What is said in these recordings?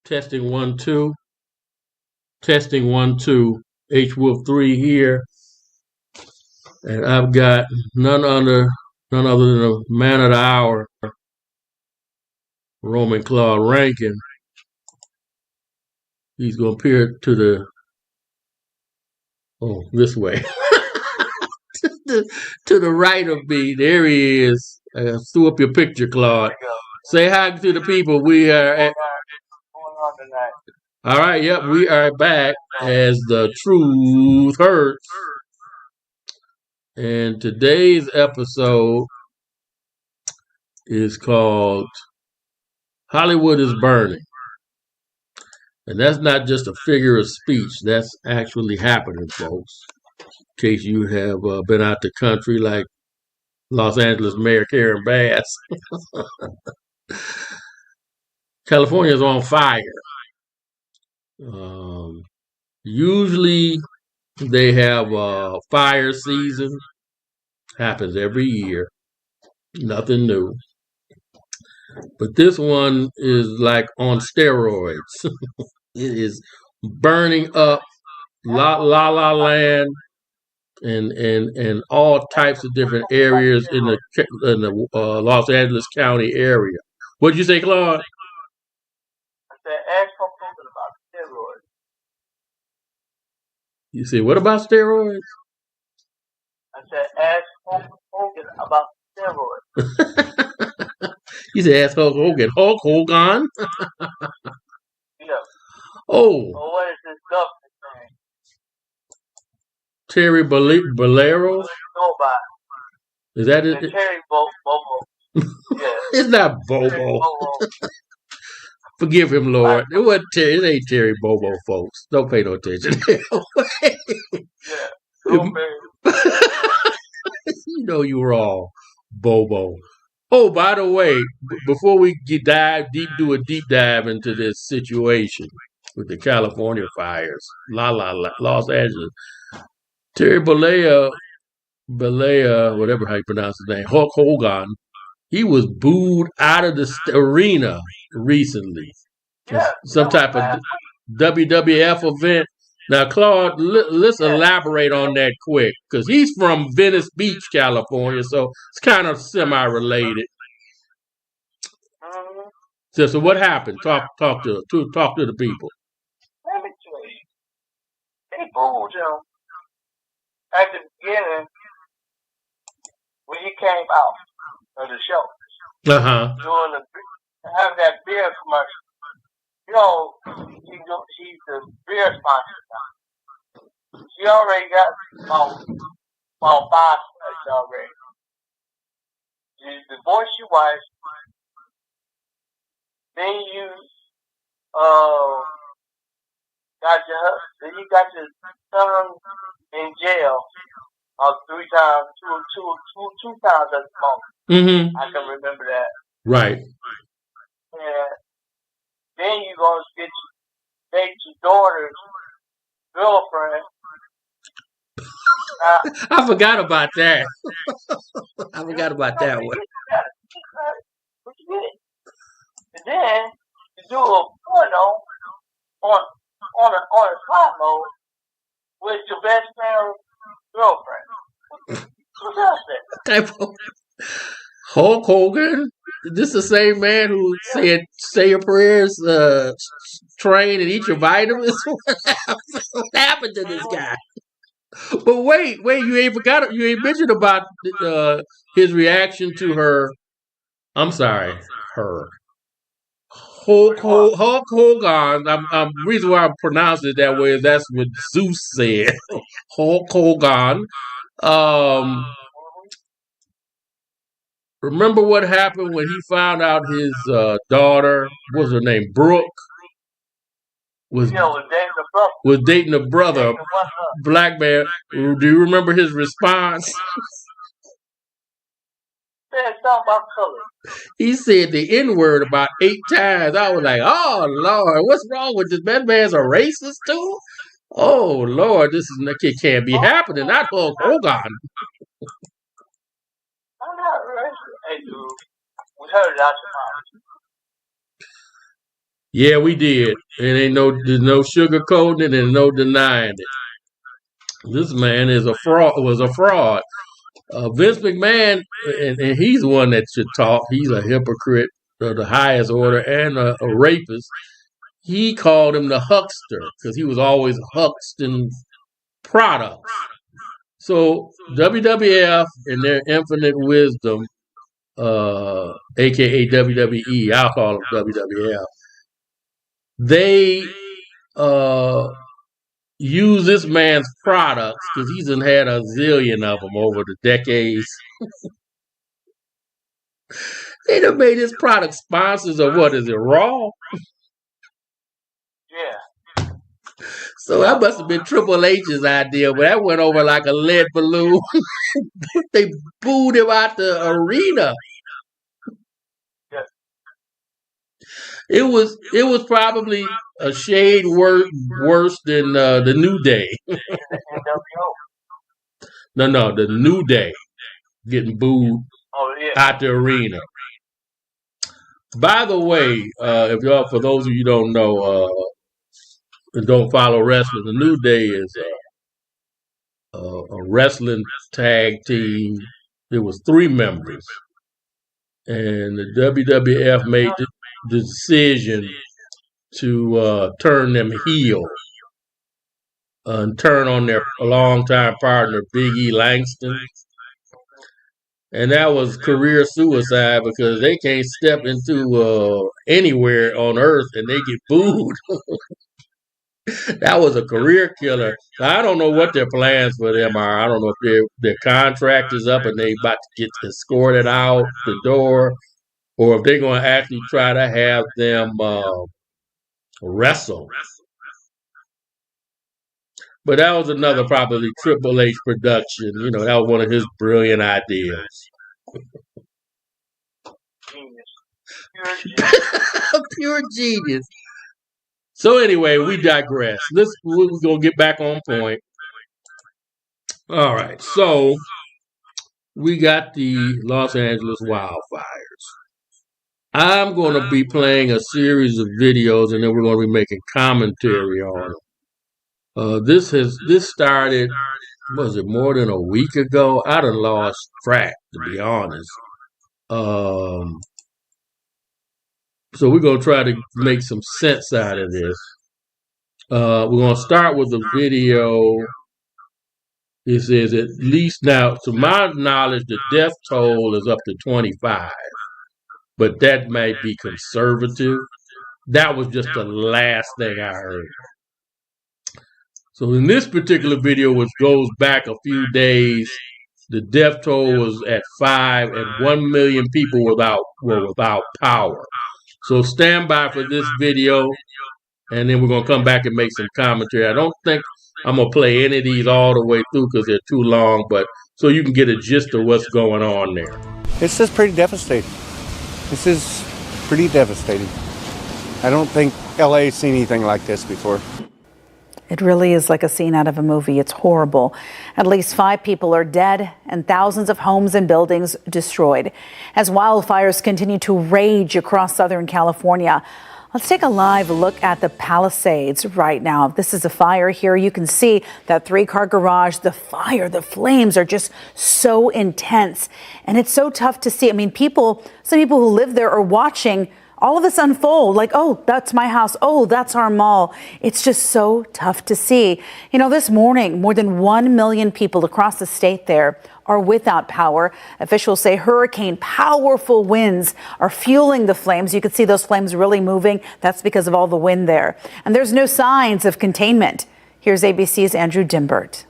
Testing 1 2. Testing 1 2. H Wolf 3 here, and I've got none other than the man of the hour, Roman Claude Rankin. He's gonna appear to this way, to the right of me. There he is. I threw up your picture, Claude. Say hi to the people. We are at. All right, yep, we are back as the truth hurts. And today's episode is called Hollywood is Burning. And that's not just a figure of speech. That's actually happening, folks. In case you have been out the country like Los Angeles Mayor Karen Bass. California is on fire. Usually they have a fire season. Happens every year. Nothing new. But this one is like on steroids. It is burning up La La Land and all types of different areas in the Los Angeles County area. What'd you say, Claude? I said, ask something about steroids. You say, what about steroids? I said, ask Hogan about steroids. You said, ask Hulk Hogan. Hulk Hogan? Yeah. Oh. Or what is his government name? Terry Bolero? Is that it? Terry Bobo. Yeah. It's not Bobo. Forgive him, Lord. It wasn't Terry. It ain't Terry Bobo, folks. Don't pay no attention. Yeah. You know you were all Bobo. Oh, by the way, before we do a deep dive into this situation with the California fires, Los Angeles, Terry Bollea, whatever how you pronounce his name, Hulk Hogan, he was booed out of the arena recently. Yeah, some type of WWF event. Now, Claude, let's elaborate on that quick, because he's from Venice Beach, California, so it's kind of semi-related. Mm-hmm. So what happened? Talk to the people. Let me tell you, they booed him at the beginning when he came out of the show. Doing having that beer commercial. You know, he's the beer sponsor now. She already got about 5 spots already. The voice she was. Then you got your son in jail 3 times, two times at the moment. Mm-hmm. I can remember that. Right. And then you're going to date your daughter's girlfriend. I forgot about that. I forgot about that one. And then you do a porno on a slot mode with your best friend's girlfriend. What else that? Hulk Hogan? This the same man who said, say your prayers, train, and eat your vitamins? What happened to this guy? But wait, you ain't mentioned about his reaction to her. I'm sorry, her. Hulk Hogan. The reason why I pronounced it that way is that's what Zeus said. Hulk Hogan. Remember what happened when he found out his daughter, what's her name, Brooke, was dating a brother, black man. Do you remember his response? Said something about color. He said the N-word about 8 times. I was like, oh, Lord, what's wrong with this? That man's a racist, too? Oh, Lord, it can't be happening. Not Hulk Hogan. I'm not racist. Hey, dude, we heard it out your mouth. Yeah, we did. And there's no sugarcoating it and no denying it. This man is a fraud. Was a fraud. Vince McMahon, and he's the one that should talk. He's a hypocrite of the highest order and a rapist. He called him the huckster because he was always hucksting products. So WWF, in their infinite wisdom, aka WWE, I'll call them WWF, they use this man's products because he's had a zillion of them over the decades. They done made his product sponsors of what is it, Raw? Yeah. So that must have been Triple H's idea, but that went over like a lead balloon. They booed him out the arena. Yeah. It was probably a shade worse than the New Day. No, the New Day getting booed out the arena. By the way, if y'all, for those of you who don't know, and don't follow wrestling, the New Day is a wrestling tag team. There was 3 members, and the WWF made the decision to turn them heel and turn on their longtime partner Big E Langston. And that was career suicide because they can't step into anywhere on earth and they get booed. That was a career killer. I don't know what their plans for them are. I don't know if their contract is up and they about to get escorted out the door, or if they're going to actually try to have them wrestle. But that was another probably Triple H production. You know, that was one of his brilliant ideas. Pure genius. So anyway, we digress. We're going to get back on point. All right. So we got the Los Angeles wildfires. I'm going to be playing a series of videos, and then we're going to be making commentary on them. This started, was it more than a week ago? I done lost track, to be honest. So we're going to try to make some sense out of this. We're going to start with a video. It says at least now, to my knowledge, the death toll is up to 25. But that might be conservative. That was just the last thing I heard. So in this particular video, which goes back a few days, the death toll was at 5 and 1 million people were without power. So stand by for this video, and then we're going to come back and make some commentary. I don't think I'm going to play any of these all the way through because they're too long, but so you can get a gist of what's going on there. It's just pretty devastating. This is pretty devastating. I don't think LA's seen anything like this before. It really is like a scene out of a movie. It's horrible. At least 5 people are dead and thousands of homes and buildings destroyed as wildfires continue to rage across Southern California. Let's take a live look at the Palisades right now. This is a fire here. You can see that 3-car garage. The fire, the flames are just so intense. And it's so tough to see. I mean, some people who live there are watching all of this unfold, like, oh, that's my house. Oh, that's our mall. It's just so tough to see. You know, this morning, more than 1 million people across the state there are without power. Officials say hurricane-powerful winds are fueling the flames. You can see those flames really moving. That's because of all the wind there. And there's no signs of containment. Here's ABC's Andrew Dimbert.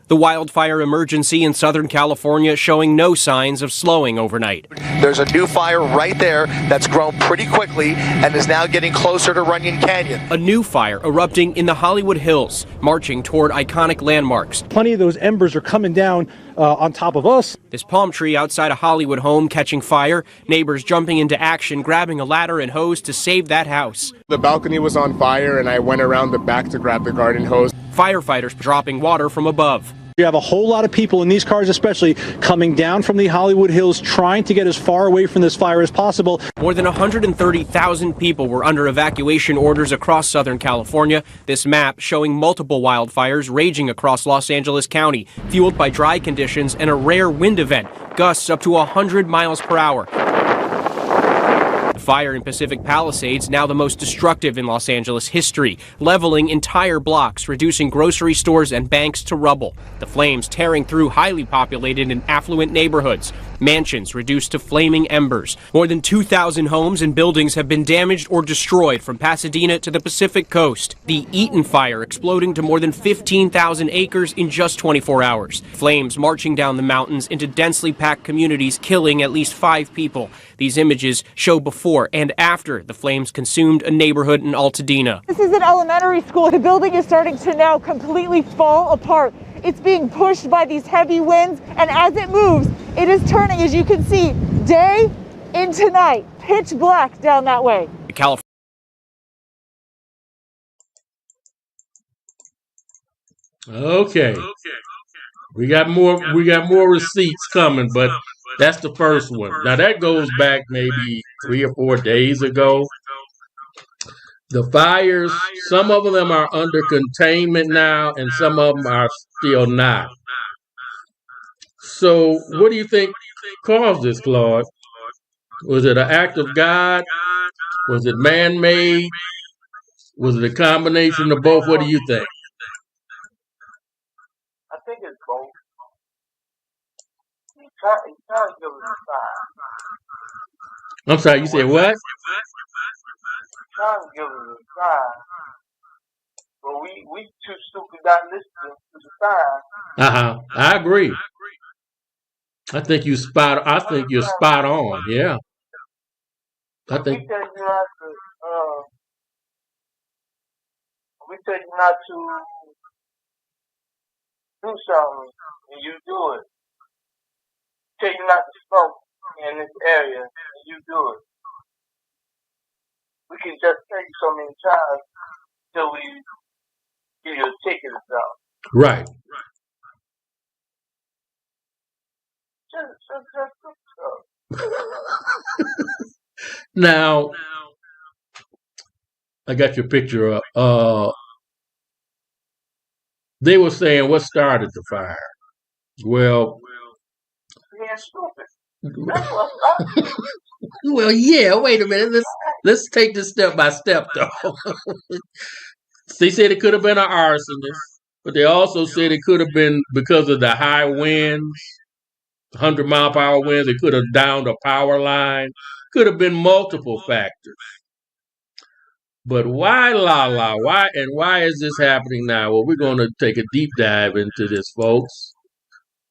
The wildfire emergency in Southern California showing no signs of slowing overnight. There's a new fire right there that's grown pretty quickly and is now getting closer to Runyon Canyon. A new fire erupting in the Hollywood Hills, marching toward iconic landmarks. Plenty of those embers are coming down on top of us. This palm tree outside a Hollywood home catching fire, neighbors jumping into action, grabbing a ladder and hose to save that house. The balcony was on fire and I went around the back to grab the garden hose. Firefighters dropping water from above. You have a whole lot of people in these cars, especially coming down from the Hollywood Hills, trying to get as far away from this fire as possible. More than 130,000 people were under evacuation orders across Southern California. This map showing multiple wildfires raging across Los Angeles County, fueled by dry conditions and a rare wind event, gusts up to 100 miles per hour. The fire in Pacific Palisades, now the most destructive in Los Angeles history, leveling entire blocks, reducing grocery stores and banks to rubble. The flames tearing through highly populated and affluent neighborhoods. Mansions reduced to flaming embers. More than 2,000 homes and buildings have been damaged or destroyed from Pasadena to the Pacific coast. The Eaton fire exploding to more than 15,000 acres in just 24 hours. Flames marching down the mountains into densely packed communities, killing at least 5 people. These images show before and after the flames consumed a neighborhood in Altadena. This is an elementary school. The building is starting to now completely fall apart. It's being pushed by these heavy winds, and as it moves, it is turning, as you can see, day into night, pitch black down that way. Okay. We got more receipts coming, but that's the first one. Now that goes back maybe 3 or 4 days ago. The fires, some of them are under containment now, and some of them are still not. So what do you think caused this, Claude? Was it an act of God? Was it man-made? Was it a combination of both? What do you think? I think it's both. He's trying to give us a sign. I'm sorry, you said what? He's trying to give us a sign. But we too stupid not listening to the sign. I agree. I think you're spot on. Yeah. I think we tell you not to do something and you do it. Tell you not to smoke in this area and you do it. We can just tell you so many times till we give you a ticket or something. Right. Now, I got your picture up. They were saying what started the fire. Well, yeah, stupid. That's what started. Well, yeah. Wait a minute. Let's take this step by step, though. They said it could have been an arsonist, but they also said it could have been because of the high winds. 100-mile-per-hour winds. It could have downed a power line. Could have been multiple factors. But why, why is this happening now? Well, we're going to take a deep dive into this, folks.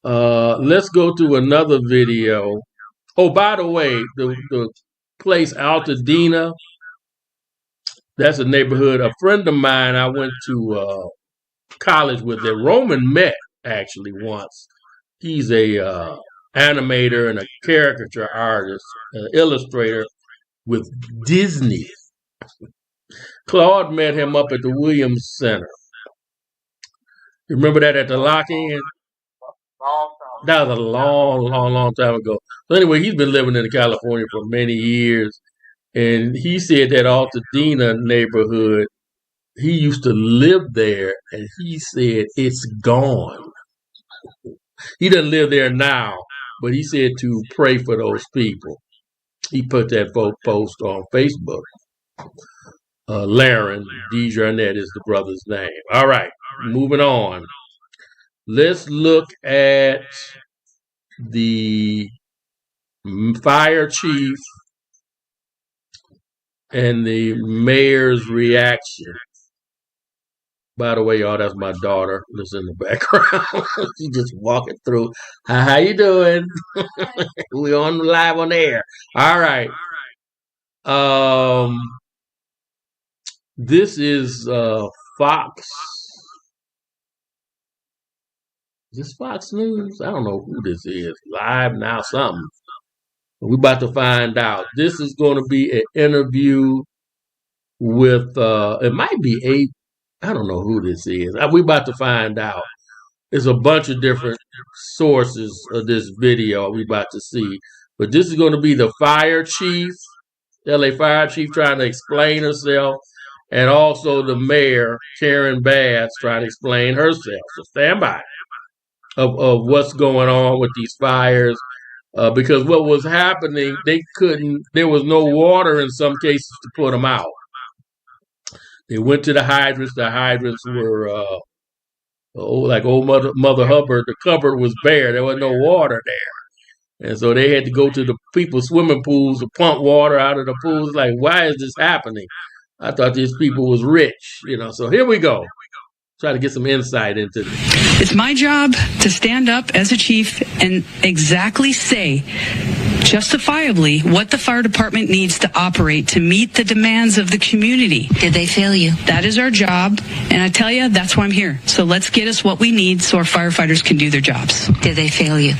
Let's go to another video. Oh, by the way, the place Altadena, that's a neighborhood. A friend of mine I went to college with, that Roman met actually once. He's a animator and a caricature artist, an illustrator with Disney. Claude met him up at the Williams Center. You remember that at the lock-in? That was a long time ago. So anyway, he's been living in California for many years. And he said that Altadena neighborhood, he used to live there, and he said it's gone. He doesn't live there now, but he said to pray for those people. He put that post on Facebook. Laren DeJarnette is the brother's name. All right, moving on. Let's look at the fire chief and the mayor's reaction. By the way, y'all, that's my daughter that's in the background. She's just walking through. Hi, how you doing? We're on live on air. All right. This is Fox. Is this Fox News? I don't know who this is. Live now something. We're about to find out. This is going to be an interview with, it might be I don't know who this is. We're about to find out. It's a bunch of different sources of this video we about to see. But this is going to be the fire chief, LA fire chief, trying to explain herself, and also the mayor, Karen Bass, trying to explain herself. So stand by of what's going on with these fires. Because what was happening, there was no water in some cases to put them out. They went to the hydrants. The hydrants were like old Mother Hubbard. The cupboard was bare. There was no water there. And so they had to go to the people's swimming pools to pump water out of the pools. Like, why is this happening? I thought these people was rich, So here we go. Try to get some insight into this. It's my job to stand up as a chief and exactly say, justifiably, what the fire department needs to operate to meet the demands of the community. Did they fail you? That is our job, and I tell you, that's why I'm here. So let's get us what we need so our firefighters can do their jobs. Did they fail you?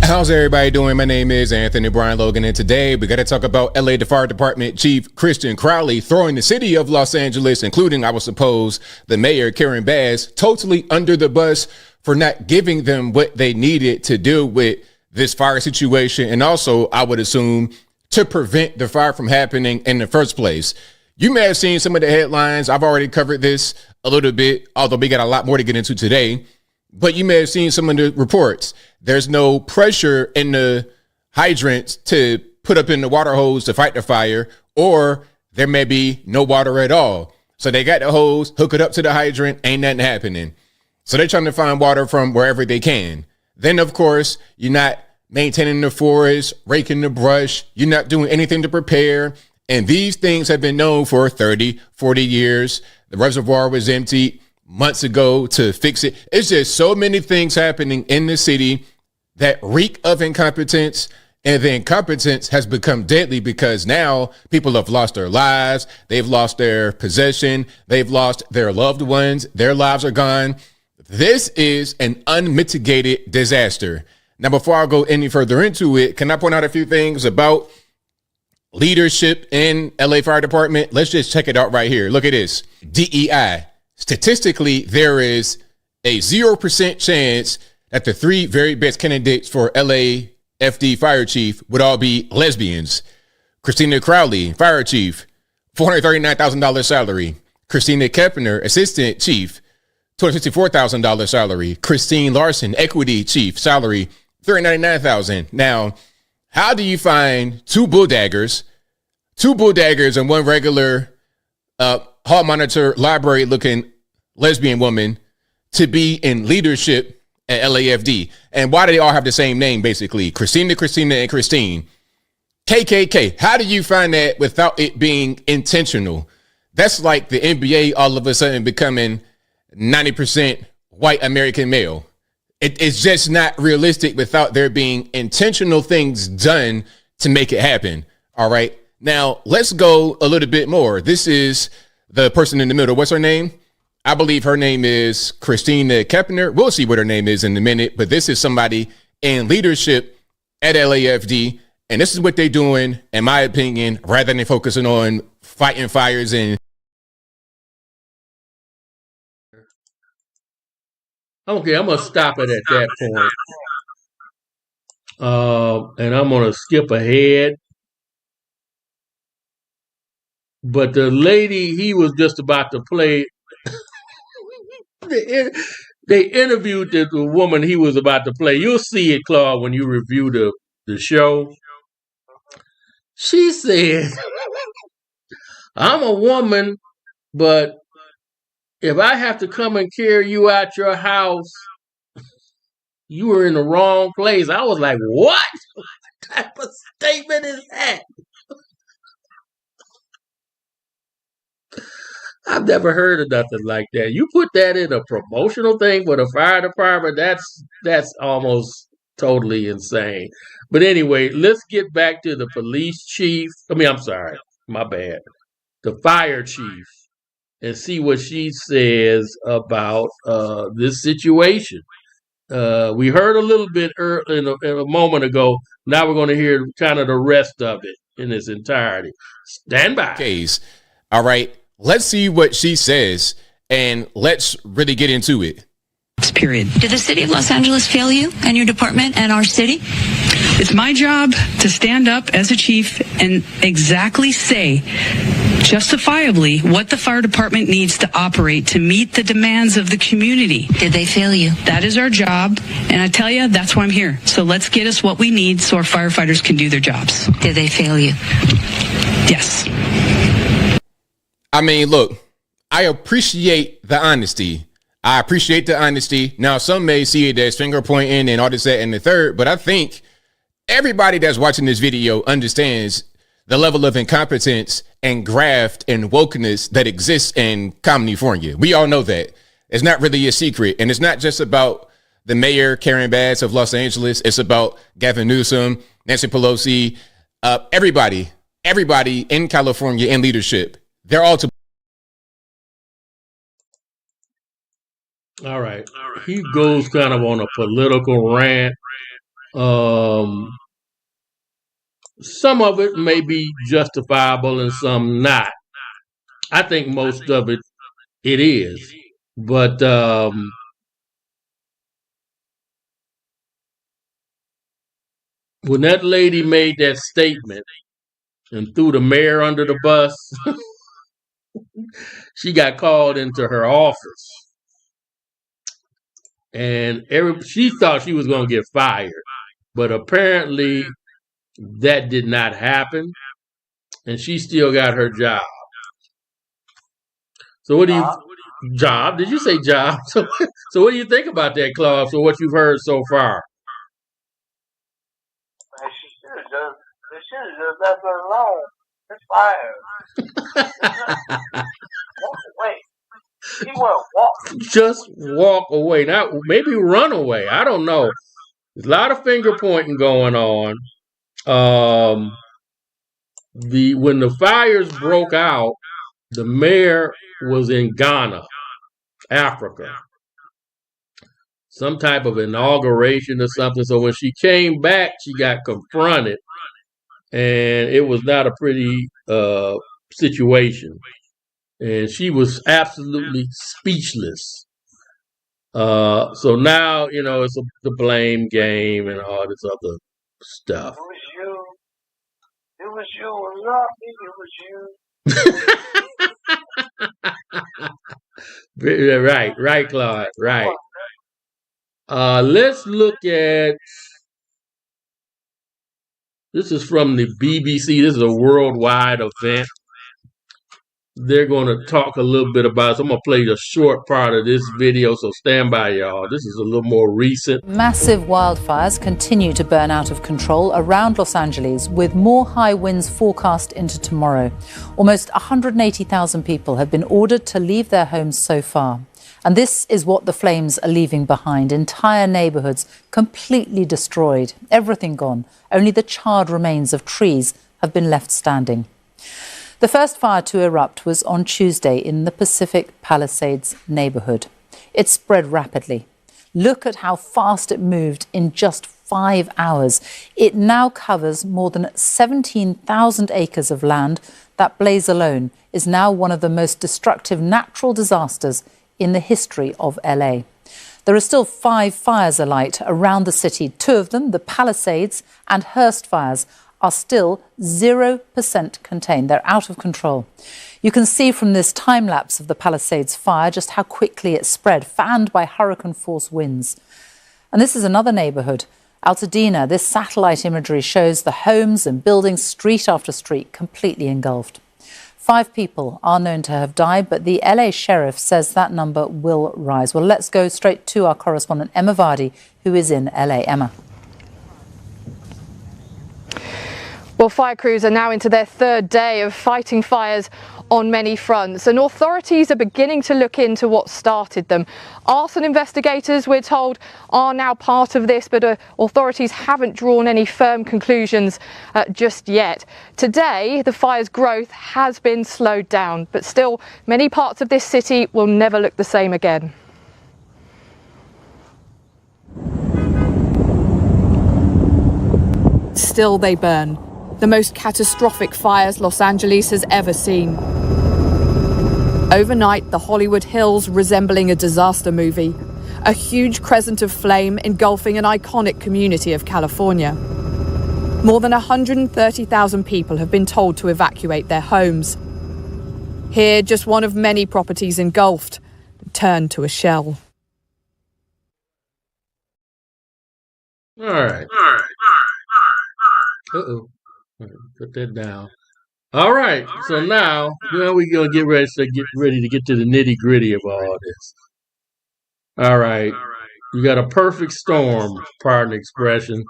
How's everybody doing? My name is Anthony Brian Logan, and today we got to talk about LA Fire Department Chief Christian Crowley throwing the city of Los Angeles, including, I would suppose, the mayor, Karen Bass, totally under the bus for not giving them what they needed to deal with this fire situation, and also, I would assume, to prevent the fire from happening in the first place. You may have seen some of the headlines. I've already covered this a little bit, although we got a lot more to get into today. But you may have seen some of the reports. There's no pressure in the hydrants to put up in the water hose to fight the fire, or there may be no water at all. So they got the hose, hook it up to the hydrant, ain't nothing happening. So they're trying to find water from wherever they can. Then, of course, you're not maintaining the forest, raking the brush. You're not doing anything to prepare. And these things have been known for 30, 40 years. The reservoir was empty months ago to fix it. It's just so many things happening in the city that reek of incompetence, and the incompetence has become deadly because now people have lost their lives. They've lost their possession. They've lost their loved ones. Their lives are gone. This is an unmitigated disaster. Now, before I go any further into it, can I point out a few things about leadership in LA Fire Department? Let's just check it out right here. Look at this. DEI. Statistically, there is a 0% chance that the three very best candidates for LAFD fire chief would all be lesbians. Christina Crowley, fire chief, $439,000 salary. Christina Kepner, assistant chief, $264,000 salary. Christine Larson, equity chief, salary, $399,000. Now, how do you find two bulldaggers and one regular hall monitor library looking lesbian woman to be in leadership at LAFD? And why do they all have the same name, basically? Christina, and Christine. KKK. How do you find that without it being intentional? That's like the NBA all of a sudden becoming 90% white American male. It's just not realistic without there being intentional things done to make it happen. All right. Now, let's go a little bit more. This is the person in the middle. What's her name? I believe her name is Christina Kepner. We'll see what her name is in a minute, but this is somebody in leadership at LAFD, and this is what they're doing, in my opinion, rather than focusing on fighting fires and... Okay, I'm going to stop it at that point. And I'm going to skip ahead. But the lady he was just about to play, they interviewed the woman he was about to play. You'll see it, Claude, when you review the show. She said, I'm a woman, but if I have to come and carry you out your house, you were in the wrong place. I was like, what? What type of statement is that? I've never heard of nothing like that. You put that in a promotional thing for the fire department, that's almost totally insane. But anyway, let's get back to the police chief. I'm sorry, my bad. The fire chief, and see what she says about this situation. We heard a little bit in a moment ago. Now we're going to hear kind of the rest of it in its entirety. Stand by. Case. All right. Let's see what she says and let's really get into it. Period. Did the city of Los Angeles fail you and your department and our city? It's my job to stand up as a chief and exactly say justifiably what the fire department needs to operate to meet the demands of the community. Did they fail you? That is our job, and I tell you, that's why I'm here. So let's get us what we need so our firefighters can do their jobs. Did they fail you? Yes. I mean, look, I appreciate the honesty. Now, some may see it as finger pointing and all this, that, and the third, but I think everybody that's watching this video understands the level of incompetence and graft and wokeness that exists in California. We all know that. It's not really a secret. And it's not just about the mayor, Karen Bass of Los Angeles. It's about Gavin Newsom, Nancy Pelosi, everybody in California in leadership. They're all to. All right. He goes kind of on a political rant. Some of it may be justifiable and some not. I think most of it is. But when that lady made that statement and threw the mayor under the bus, she got called into her office. And she thought she was going to get fired. But apparently that did not happen. And she still got her job. So what do you... Job? Did you say job? So what do you think about that, Claude, for what you've heard so far? She should have just left her alone. It's fired. Walk away. He won't walk. Just walk away. Now, maybe run away. I don't know. There's a lot of finger pointing going on. When the fires broke out, the mayor was in Ghana, Africa. Some type of inauguration or something. So when she came back, she got confronted. And it was not a pretty situation. And she was absolutely speechless. So now, it's the blame game and all this other stuff. It was you, not me, it was you. Right, Claude, right. Let's look at, this is from the BBC. This is a worldwide event. They're going to talk a little bit about it. So I'm going to play a short part of this video, so stand by, y'all. This is a little more recent. Massive wildfires continue to burn out of control around Los Angeles, with more high winds forecast into tomorrow. Almost 180,000 people have been ordered to leave their homes so far. And this is what the flames are leaving behind. Entire neighborhoods completely destroyed, everything gone. Only the charred remains of trees have been left standing. The first fire to erupt was on Tuesday in the Pacific Palisades neighborhood. It spread rapidly. Look at how fast it moved in just 5 hours. It now covers more than 17,000 acres of land. That blaze alone is now one of the most destructive natural disasters in the history of LA. There are still 5 fires alight around the city. 2 of them, the Palisades and Hearst fires, are still 0% contained. They're out of control. You can see from this time lapse of the Palisades fire just how quickly it spread, fanned by hurricane-force winds. And this is another neighborhood, Altadena. This satellite imagery shows the homes and buildings, street after street, completely engulfed. 5 people are known to have died, but the LA sheriff says that number will rise. Well, let's go straight to our correspondent, Emma Vardy, who is in LA. Emma. Well, fire crews are now into their 3rd day of fighting fires on many fronts, and authorities are beginning to look into what started them. Arson investigators, we're told, are now part of this, but authorities haven't drawn any firm conclusions just yet. Today, the fire's growth has been slowed down, but still, many parts of this city will never look the same again. Still they burn. The most catastrophic fires Los Angeles has ever seen. Overnight, the Hollywood Hills resembling a disaster movie, a huge crescent of flame engulfing an iconic community of California. More than 130,000 people have been told to evacuate their homes. Here, just one of many properties engulfed, turned to a shell. All right. Uh-oh. Put that down. All right. So now we're going to get ready to get to the nitty gritty of all this. All right. You got a perfect storm, pardon the expression.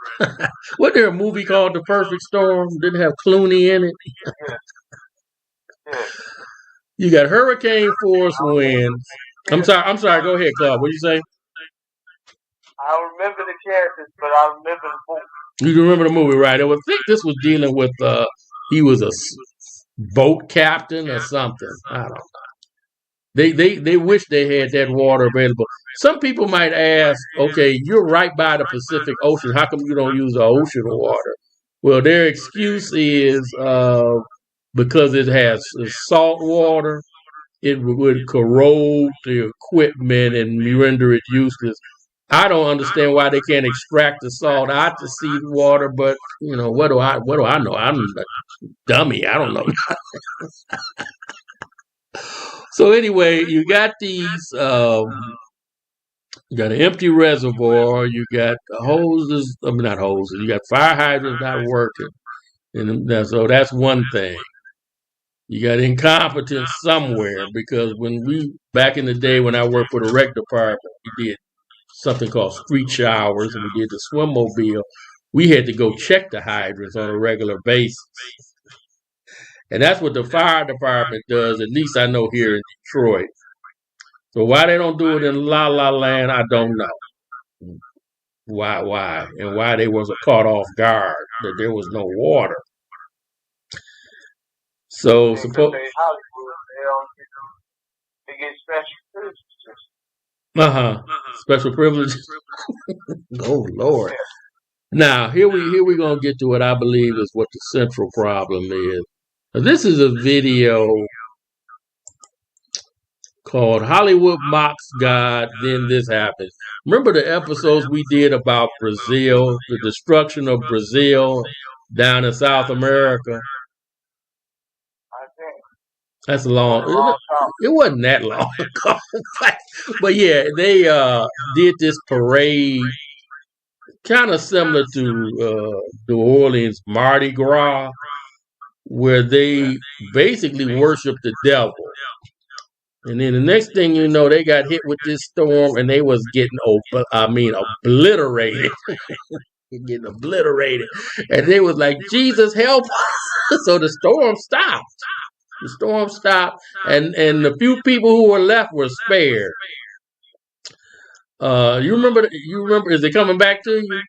Wasn't there a movie called The Perfect Storm? Didn't have Clooney in it? You got hurricane force winds. I'm sorry. Go ahead, Claude. What did you say? I remember the characters, but I remember the movie. You remember the movie, right? I think this was dealing with he was a boat captain or something. I don't know. They wish they had that water available. Some people might ask, okay, you're right by the Pacific Ocean. How come you don't use the ocean water? Well, their excuse is because it has salt water, it would corrode the equipment and render it useless. I don't understand why they can't extract the salt out the seawater, but what do I know? I'm a dummy. I don't know. So anyway, you got these. You got an empty reservoir. You got hoses. I mean, not hoses. You got fire hydrants not working, and so that's one thing. You got incompetence somewhere because back in the day when I worked for the rec department, we did something called street showers, and we did the swimmobile. We had to go check the hydrants on a regular basis. And that's what the fire department does, at least I know here in Detroit. So why they don't do it in La La Land, I don't know. Why? And why they wasn't caught off guard that there was no water. So suppose they get special privileges. Special privileges. Oh Lord. Now here we gonna get to what I believe is what the central problem is. Now, this is a video called Hollywood Mocks God, Then This Happens. Remember the episodes we did about Brazil, the destruction of Brazil down in South America? That's long. It wasn't that long ago. But yeah, they did this parade kind of similar to New Orleans Mardi Gras, where they basically worship the devil. And then the next thing you know, they got hit with this storm and they was getting obliterated. Getting obliterated. And they was like, Jesus, help. So the storm stopped. The storm stopped, and the few people who were left were spared. You remember? Is it coming back to you?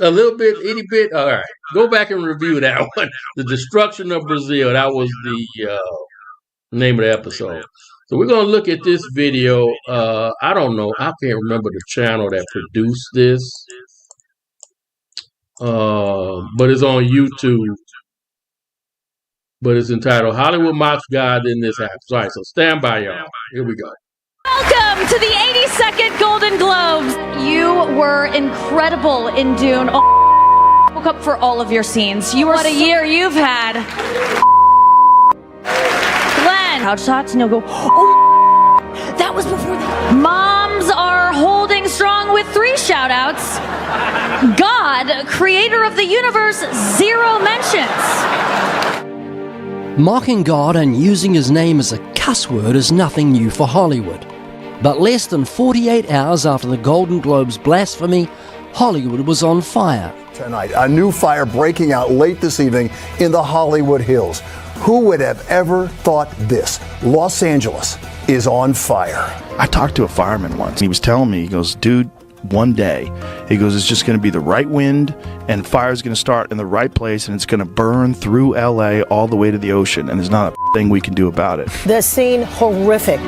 A little bit, itty bit. All right, go back and review that one. The destruction of Brazil. That was the name of the episode. So we're gonna look at this video. I don't know. I can't remember the channel that produced this, but it's on YouTube. But it's entitled Hollywood Mocks God, Then This Happens. All right, so stand by, y'all. Here we go. Welcome to the 82nd Golden Globes. You were incredible in Dune. Oh, woke up for all of your scenes. What a year you've had. Glenn. Couch shots and you'll go, oh, that was before the... Moms are holding strong with 3 shout-outs. God, creator of the universe, 0 mentions. Mocking God and using his name as a cuss word is nothing new for Hollywood. But less than 48 hours after the Golden Globes blasphemy, Hollywood was on fire. Tonight, a new fire breaking out late this evening in the Hollywood Hills. Who would have ever thought this? Los Angeles is on fire. I talked to a fireman once. He was telling me, he goes, dude, one day, he goes, it's just going to be the right wind and fire's going to start in the right place and it's going to burn through LA all the way to the ocean and there's not a thing we can do about it. The scene horrific.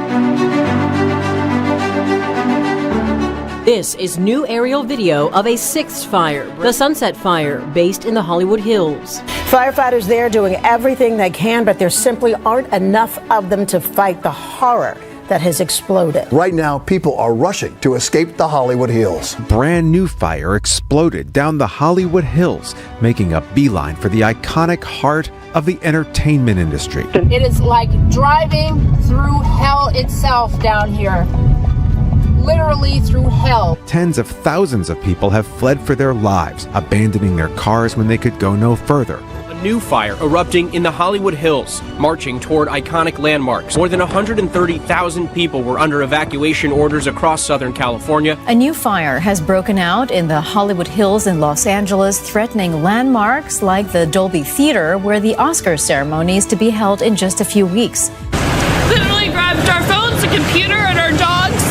This is new aerial video of a sixth fire, the Sunset Fire, based in the Hollywood Hills. Firefighters there doing everything they can, but there simply aren't enough of them to fight the horror that has exploded. Right now, people are rushing to escape the Hollywood Hills. Brand new fire exploded down the Hollywood Hills, making a beeline for the iconic heart of the entertainment industry. It is like driving through hell itself down here. Literally through hell. Tens of thousands of people have fled for their lives, abandoning their cars when they could go no further. A new fire erupting in the Hollywood Hills, marching toward iconic landmarks. More than 130,000 people were under evacuation orders across Southern California. A new fire has broken out in the Hollywood Hills in Los Angeles, threatening landmarks like the Dolby Theater, where the Oscar ceremony is to be held in just a few weeks. Literally grabbed our phones, a computer, and our dogs,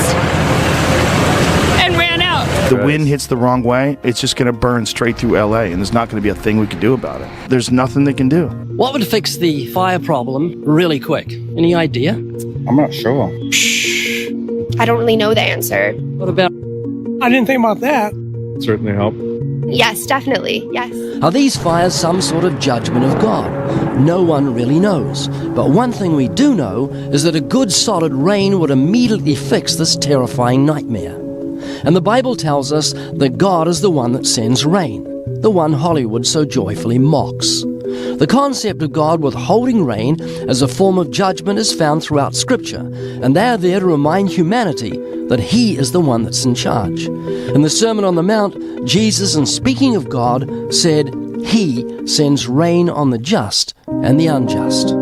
and ran out. The wind hits the wrong way, it's just going to burn straight through LA, and there's not going to be a thing we can do about it. There's nothing they can do. What would fix the fire problem really quick? Any idea? I'm not sure. I don't really know the answer. What about? I didn't think about that. Certainly help. Yes, definitely. Yes. Are these fires some sort of judgment of God? No one really knows. But one thing we do know is that a good solid rain would immediately fix this terrifying nightmare. And the Bible tells us that God is the one that sends rain, the one Hollywood so joyfully mocks. The concept of God withholding rain as a form of judgment is found throughout Scripture, and they are there to remind humanity that He is the one that's in charge. In the Sermon on the Mount, Jesus, in speaking of God, said, He sends rain on the just and the unjust.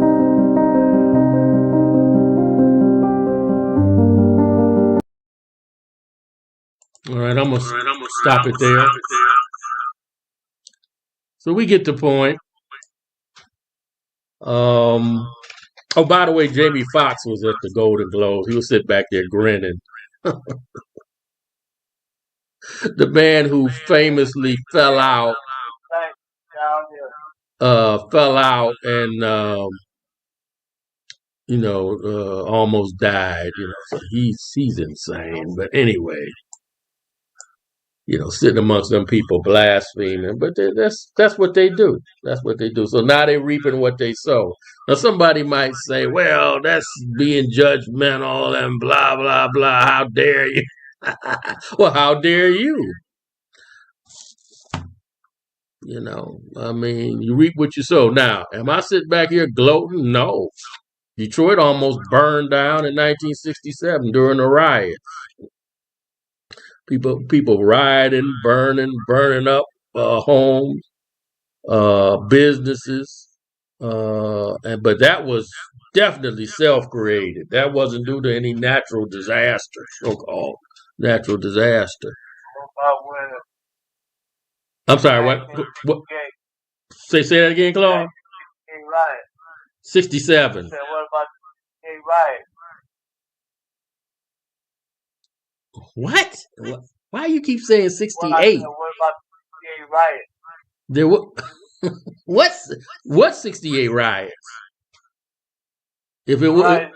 All right, I'm gonna stop it there. So we get the point. Oh, by the way, Jamie Foxx was at the Golden Globes. He was sitting back there grinning. The man who famously fell out and almost died. So he's insane. But anyway, sitting amongst them people blaspheming. But that's what they do. That's what they do. So now they're reaping what they sow. Now somebody might say, well, that's being judgmental and blah, blah, blah. How dare you? Well, how dare you? You reap what you sow. Now, am I sitting back here gloating? No. Detroit almost burned down in 1967 during the riots. People rioting, burning up homes, businesses, but that was definitely self-created. That wasn't due to any natural disaster, so-called natural disaster. I'm sorry. What? Say that again, Claude. 67. What about the riot? What? Why you keep saying 68? What about the riot? There what's 68 riots? If it was,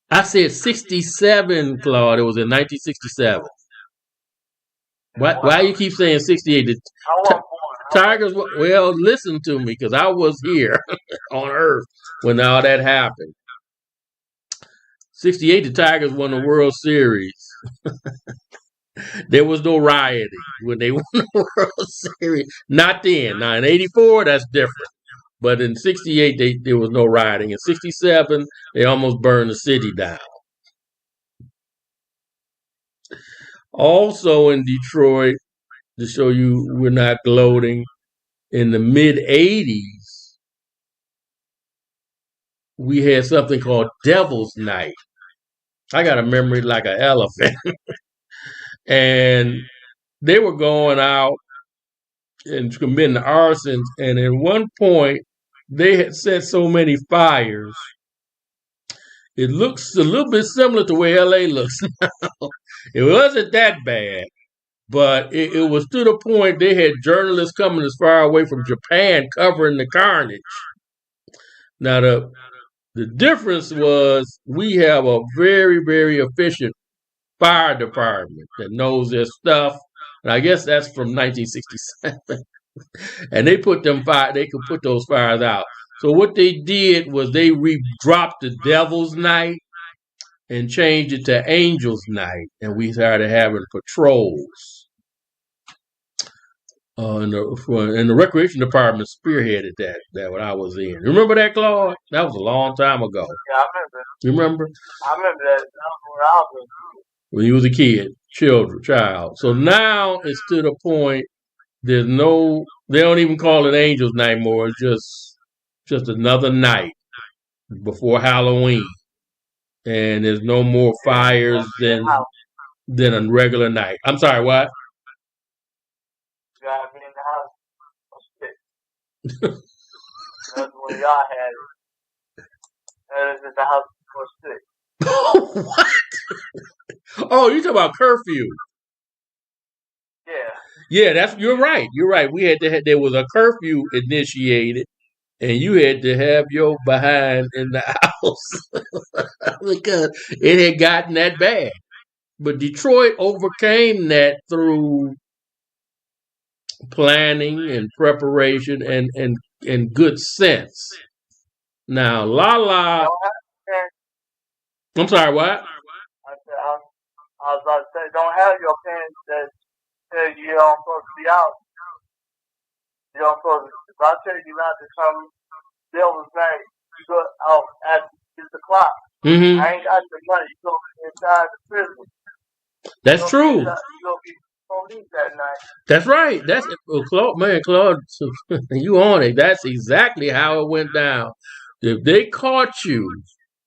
I said 67, Claude. It was in 1967. Why you keep saying 68? Tigers. Well, listen to me, because I was here on Earth when all that happened. 68, the Tigers won the World Series. There was no rioting when they won the World Series. Not then. Now, in 84, that's different. But in 68, there was no rioting. In 67, they almost burned the city down. Also in Detroit, to show you we're not gloating, in the mid-'80s, we had something called Devil's Night. I got a memory like an elephant. And they were going out and committing arsons. And at one point, they had set so many fires. It looks a little bit similar to where LA looks now. It wasn't that bad, but it was to the point they had journalists coming as far away from Japan covering the carnage. Now, the difference was we have a very, very efficient fire department that knows their stuff. And I guess that's from 1967. And they put them fire. They could put those fires out. So what they did was they dropped the Devil's Night and changed it to Angel's Night, and we started having patrols. And the recreation department spearheaded that when I was in. Remember that, Claude? That was a long time ago. Yeah, I remember. You remember? I remember that. That was when I was When you was a kid, child. So now it's to the point. They don't even call it Angel's Night anymore. It's just another night before Halloween, and there's no more fires than a regular night. I'm sorry, what? You gotta be in the house for 6. That's when y'all had it. That is in the house for 6. What? Oh, you talking about curfew? Yeah. Yeah, you're right. You're right. We had to have, there was a curfew initiated, and you had to have your behind in the house because it had gotten that bad. But Detroit overcame that through planning and preparation and good sense. Now, Lala. I'm sorry, what? I was about to say, don't have your parents that tell you you don't supposed to be out. You don't supposed to. If I tell you not to come Devil's Night, you go out at 6 o'clock. Mm-hmm. I ain't got the money. You go inside the prison. That's true. You go be police that night. That's right. That's Claude, you on it. That's exactly how it went down. If they caught you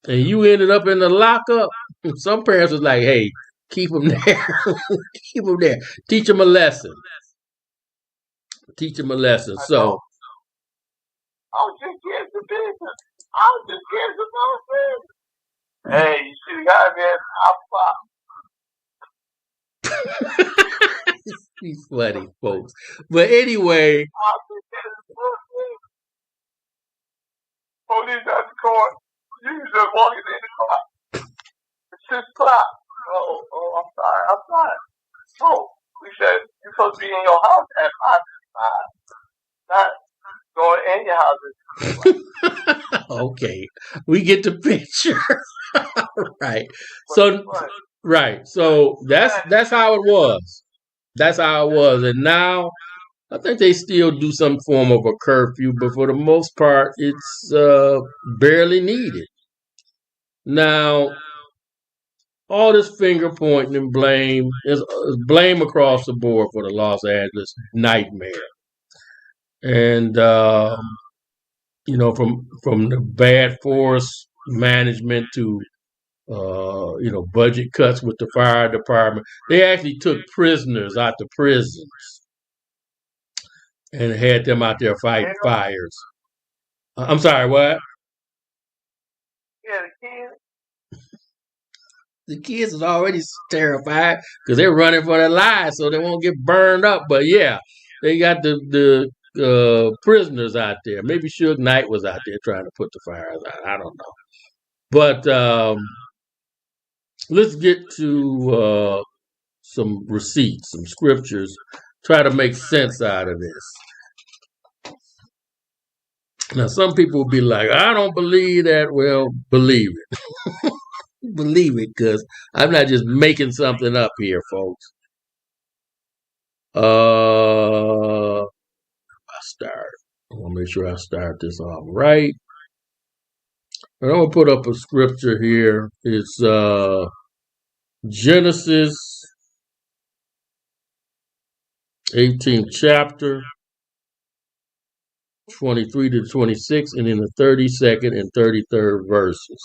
and you ended up in the lockup, some parents was like, "Hey, keep them there. Keep them there. Teach them a lesson. Teach them a lesson." So, I was just getting the business. I was just getting the business. Hey, you should have got me at Alpha. He's funny, folks. But anyway. Police at the court. You just walking in the car. It's 6 o'clock. Oh, I'm sorry. Oh, we said you're supposed to be in your house at 5. Not going in your house. Okay, we get the picture. Right. So, right. So that's how it was. That's how it was. And now I think they still do some form of a curfew, but for the most part, it's barely needed. Now, all this finger pointing and blame is blame across the board for the Los Angeles nightmare. And from the bad forest management to budget cuts with the fire department, they actually took prisoners out to prisons and had them out there fighting fires. I'm sorry, what? Yeah, the kids. The kids is already terrified because they're running for their lives so they won't get burned up. But yeah, they got the prisoners out there. Maybe Suge Knight was out there trying to put the fires out. I don't know. But let's get to some receipts, some scriptures. Try to make sense out of this. Now, some people will be like, I don't believe that. Well, believe it. Believe it, because I'm not just making something up here, folks. I want to make sure I start this off right. And I'm going to put up a scripture here. It's Genesis 18th chapter, 23 to 26, and in the 32nd and 33rd verses.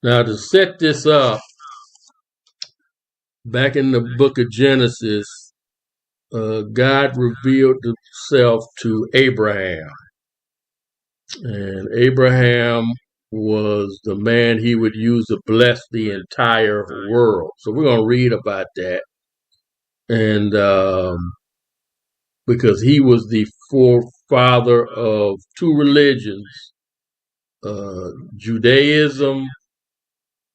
Now, to set this up, back in the book of Genesis, God revealed himself to Abraham. And Abraham was the man he would use to bless the entire world. So we're going to read about that. And because he was the forefather of two religions, Judaism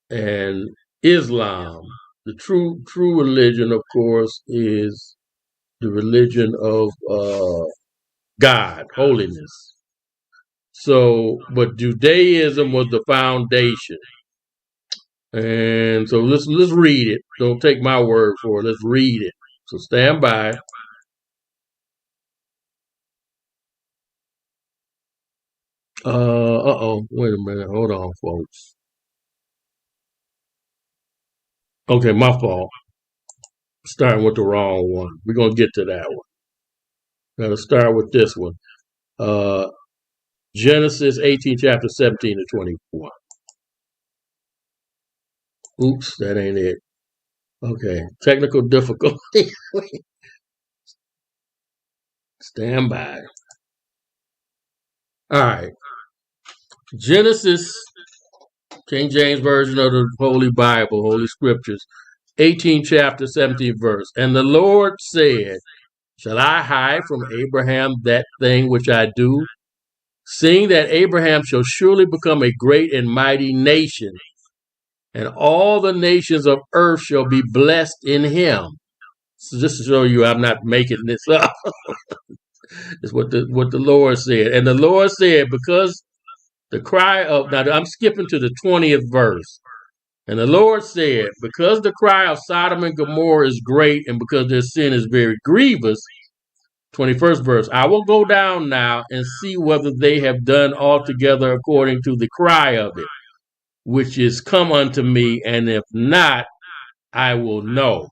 and Islam. the true religion, of course, is the religion of God, holiness. So, but Judaism was the foundation. And so let's read it. Don't take my word for it. Let's read it. So stand by. Wait a minute. Hold on, folks. Okay, my fault. Starting with the wrong one. We're gonna get to that one. Gotta start with this one. Genesis 18, chapter 17 to 21. Oops, that ain't it. Okay, technical difficulty. Stand by. All right. Genesis, King James Version of the Holy Bible, Holy Scriptures, 18 chapter 17 verse. And the Lord said, shall I hide from Abraham that thing which I do? Seeing that Abraham shall surely become a great and mighty nation, and all the nations of earth shall be blessed in him. So just to show you I'm not making this up. It's what the Lord said. And the Lord said, because the cry of, now I'm skipping to the 20th verse. And the Lord said, because the cry of Sodom and Gomorrah is great, and because their sin is very grievous, 21st verse, I will go down now and see whether they have done altogether according to the cry of it, which is come unto me, and if not, I will know.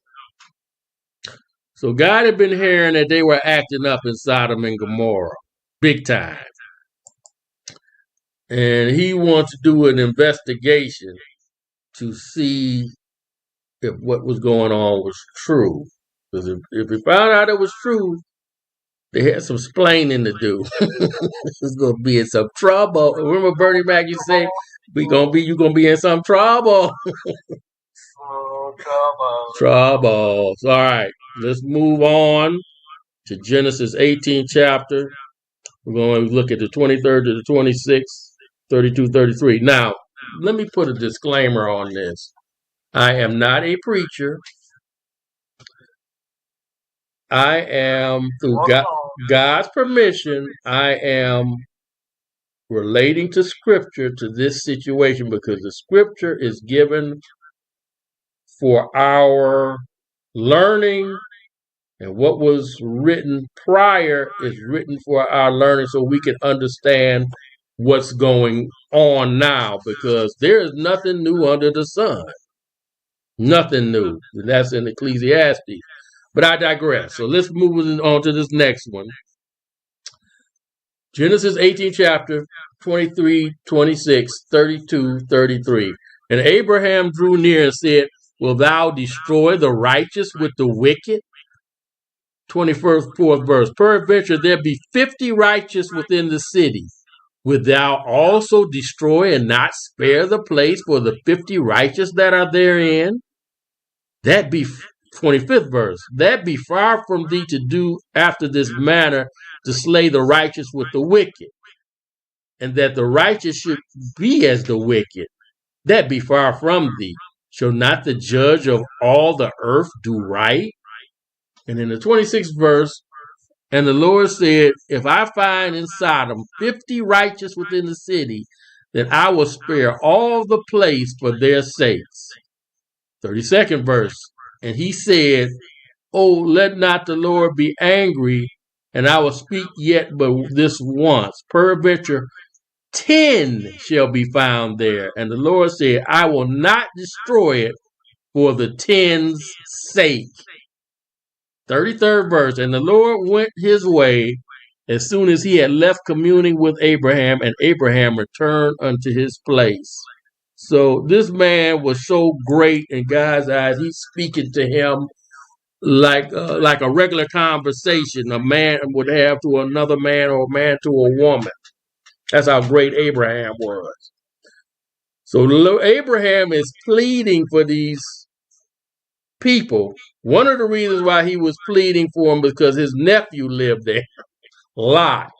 So God had been hearing that they were acting up in Sodom and Gomorrah, big time. And he wants to do an investigation to see if what was going on was true. Because if he found out it was true, they had some splaining to do. It's gonna be in some trouble. Remember Bernie Mac used to say, you're gonna be in some trouble. Trouble. All right, let's move on to Genesis 18 chapter. We're going to look at the 23rd to the 26th, 32, 33. Now, let me put a disclaimer on this. I am not a preacher. I am, through God's permission, I am relating to Scripture to this situation because the Scripture is given for our learning, and what was written prior is written for our learning so we can understand what's going on now, because there is nothing new under the sun. Nothing new. And that's in Ecclesiastes. But I digress. So let's move on to this next one. Genesis 18 chapter 23, 26, 32, 33. And Abraham drew near and said, will thou destroy the righteous with the wicked? 24th verse. Peradventure there be 50 righteous within the city. Wilt thou also destroy and not spare the place for the 50 righteous that are therein? That be 25th verse. That be far from thee to do after this manner, to slay the righteous with the wicked, and that the righteous should be as the wicked. That be far from thee. Shall not the judge of all the earth do right? And in the 26th verse, and the Lord said, if I find in Sodom 50 righteous within the city, then I will spare all the place for their sakes. 32nd verse. And he said, oh, let not the Lord be angry, and I will speak yet but this once. Peradventure 10 shall be found there. And the Lord said, I will not destroy it for the 10's sake. 33rd verse. And the Lord went his way as soon as he had left communing with Abraham, and Abraham returned unto his place. So this man was so great in God's eyes. He's speaking to him like a regular conversation a man would have to another man, or a man to a woman. That's how great Abraham was. So Abraham is pleading for these people. One of the reasons why he was pleading for them was because his nephew lived there, Lot.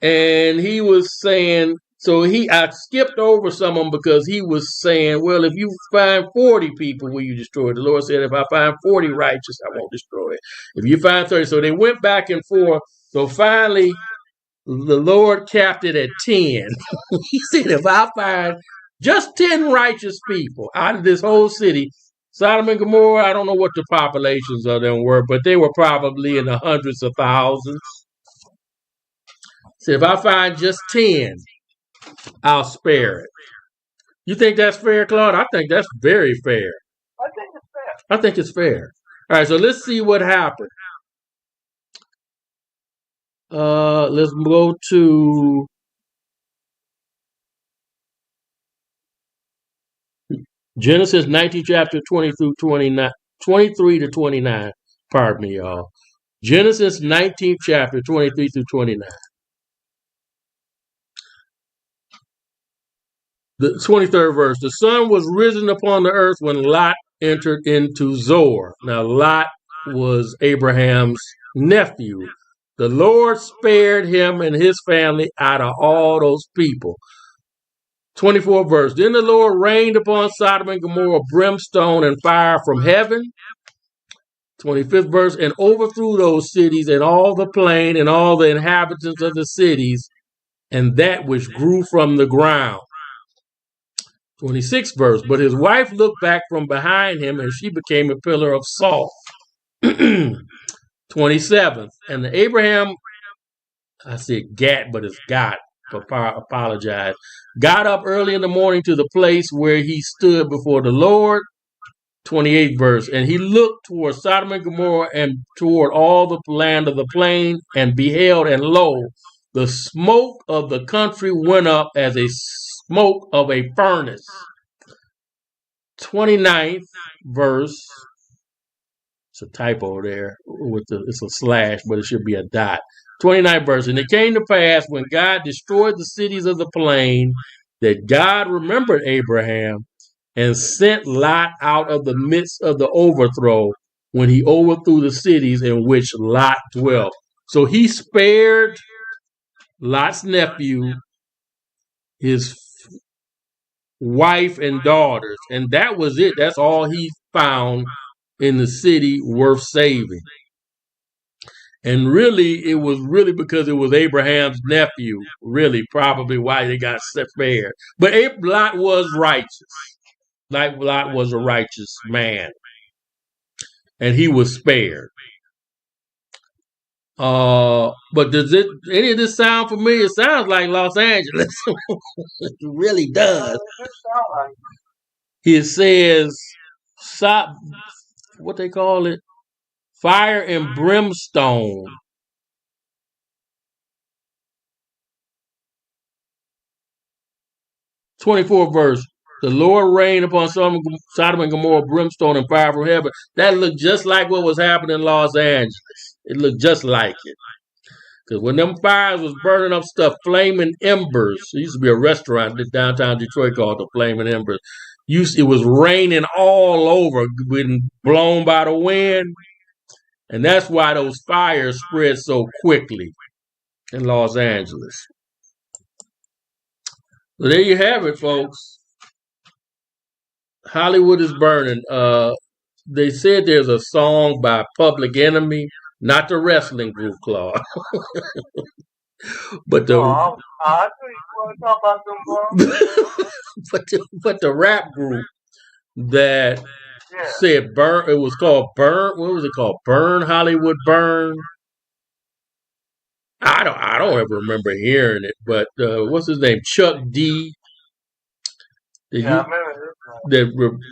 And he was saying, So I skipped over some of them because he was saying, well, if you find 40 people, will you destroy it? The Lord said, if I find 40 righteous, I won't destroy it. If you find 30. So they went back and forth. So finally, the Lord capped it at 10. He said, if I find just 10 righteous people out of this whole city, Sodom and Gomorrah, I don't know what the populations of them were, but they were probably in the hundreds of thousands. So if I find just 10, I'll spare it. You think that's fair, Claude? I think that's very fair. I think it's fair. I think it's fair. All right, so let's see what happened. Let's go to Genesis 19, chapter 20 through 29, 23 to 29. Pardon me, y'all. Genesis 19th chapter, 23 through 29. The 23rd verse. The sun was risen upon the earth when Lot entered into Zoar. Now, Lot was Abraham's nephew. The Lord spared him and his family out of all those people. 24th verse. Then the Lord rained upon Sodom and Gomorrah brimstone and fire from heaven. 25th verse. And overthrew those cities and all the plain and all the inhabitants of the cities and that which grew from the ground. 26th verse. But his wife looked back from behind him and she became a pillar of salt. 27th. And the Abraham, I said gat, but it's got. Apologize. Got up early in the morning to the place where he stood before the Lord. 28th verse. And he looked toward Sodom and Gomorrah and toward all the land of the plain and beheld, and lo, the smoke of the country went up as a smoke of a furnace. 29th verse. It's a typo there. It's a slash, but it should be a dot. 29th verse. And it came to pass when God destroyed the cities of the plain that God remembered Abraham and sent Lot out of the midst of the overthrow when he overthrew the cities in which Lot dwelt. So he spared Lot's nephew, his wife and daughters, and that was it. That's all he found in the city worth saving. And really, it was really because it was Abraham's nephew, really, probably why they got spared. But Lot was righteous. Lot was a righteous man. And he was spared. But does any of this sound familiar? It sounds like Los Angeles. It really does. It says, what they call it? Fire and brimstone. '24th verse. The Lord rained upon Sodom and Gomorrah brimstone and fire from heaven. That looked just like what was happening in Los Angeles. It looked just like it. Because when them fires was burning up stuff, Flaming Embers. There used to be a restaurant in downtown Detroit called the Flaming Embers. It was raining all over, being blown by the wind. And that's why those fires spread so quickly in Los Angeles. So there you have it, folks. Hollywood is burning. They said there's a song by Public Enemy, not the wrestling group, Claude. But the I think you want to talk about them, but the rap group that said burn, it was called Burn. What was it called? Burn Hollywood Burn. I don't ever remember hearing it, but what's his name? Chuck D. That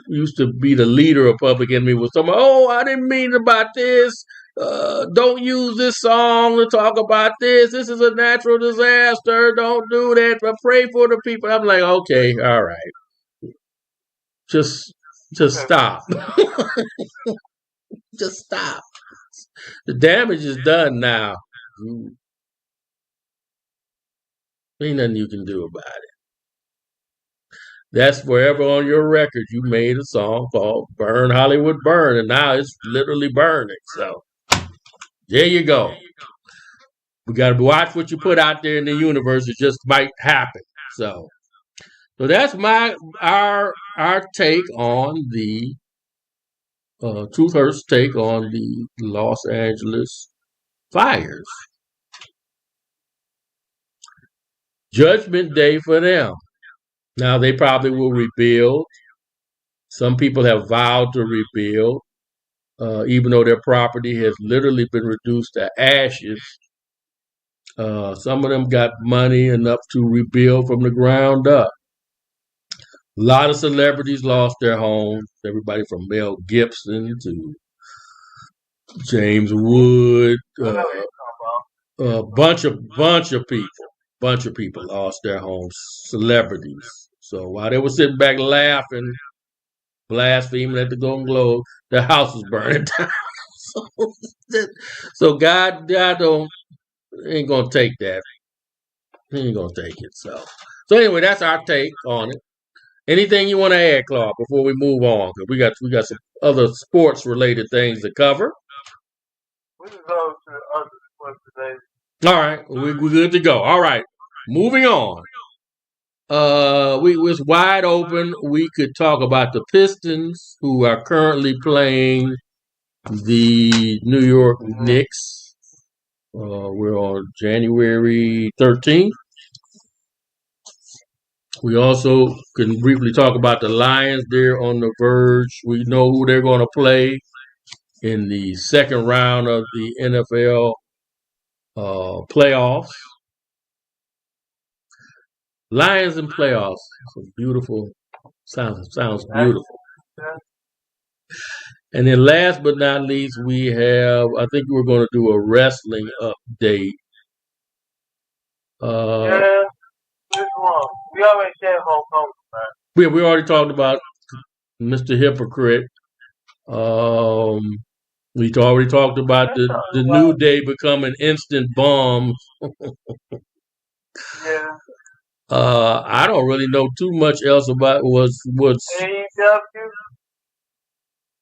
used to be the leader of Public Enemy was talking about, oh, I didn't mean about this. Don't use this song to talk about this. This is a natural disaster. Don't do that. But pray for the people. I'm like, okay, all right. Just stop. Just stop. The damage is done now. Ain't nothing you can do about it. That's forever on your record. You made a song called Burn Hollywood Burn, and now it's literally burning. So there you go. We got to watch what you put out there in the universe. It just might happen. So that's our take on the Truth Hurt's take on the Los Angeles fires. Judgment Day for them. Now they probably will rebuild. Some people have vowed to rebuild, even though their property has literally been reduced to ashes. Some of them got money enough to rebuild from the ground up. A lot of celebrities lost their homes. Everybody from Mel Gibson to James Wood, a bunch of people lost their homes. Celebrities. So while they were sitting back laughing, blaspheming at the Golden Globe, the house was burning down. So God ain't gonna take that. He ain't gonna take it. So anyway, that's our take on it. Anything you want to add, Claude, before we move on? Because we got some other sports related things to cover. We can go to the other sports today. All right, we're good to go. All right, moving on. We was wide open. We could talk about the Pistons, who are currently playing the New York Knicks. We're on January 13th. We also can briefly talk about the Lions. They're on the verge. We know who they're going to play in the second round of the NFL playoffs. Lions and playoffs. It's beautiful. Sounds beautiful. And then last but not least, we have, I think we're going to do a wrestling update. Which one? We already said Hulk Hogan, man. We already talked about Mr. Hypocrite. We already talked about the New Day becoming instant bombs. Yeah. I don't really know too much else about what's AEW?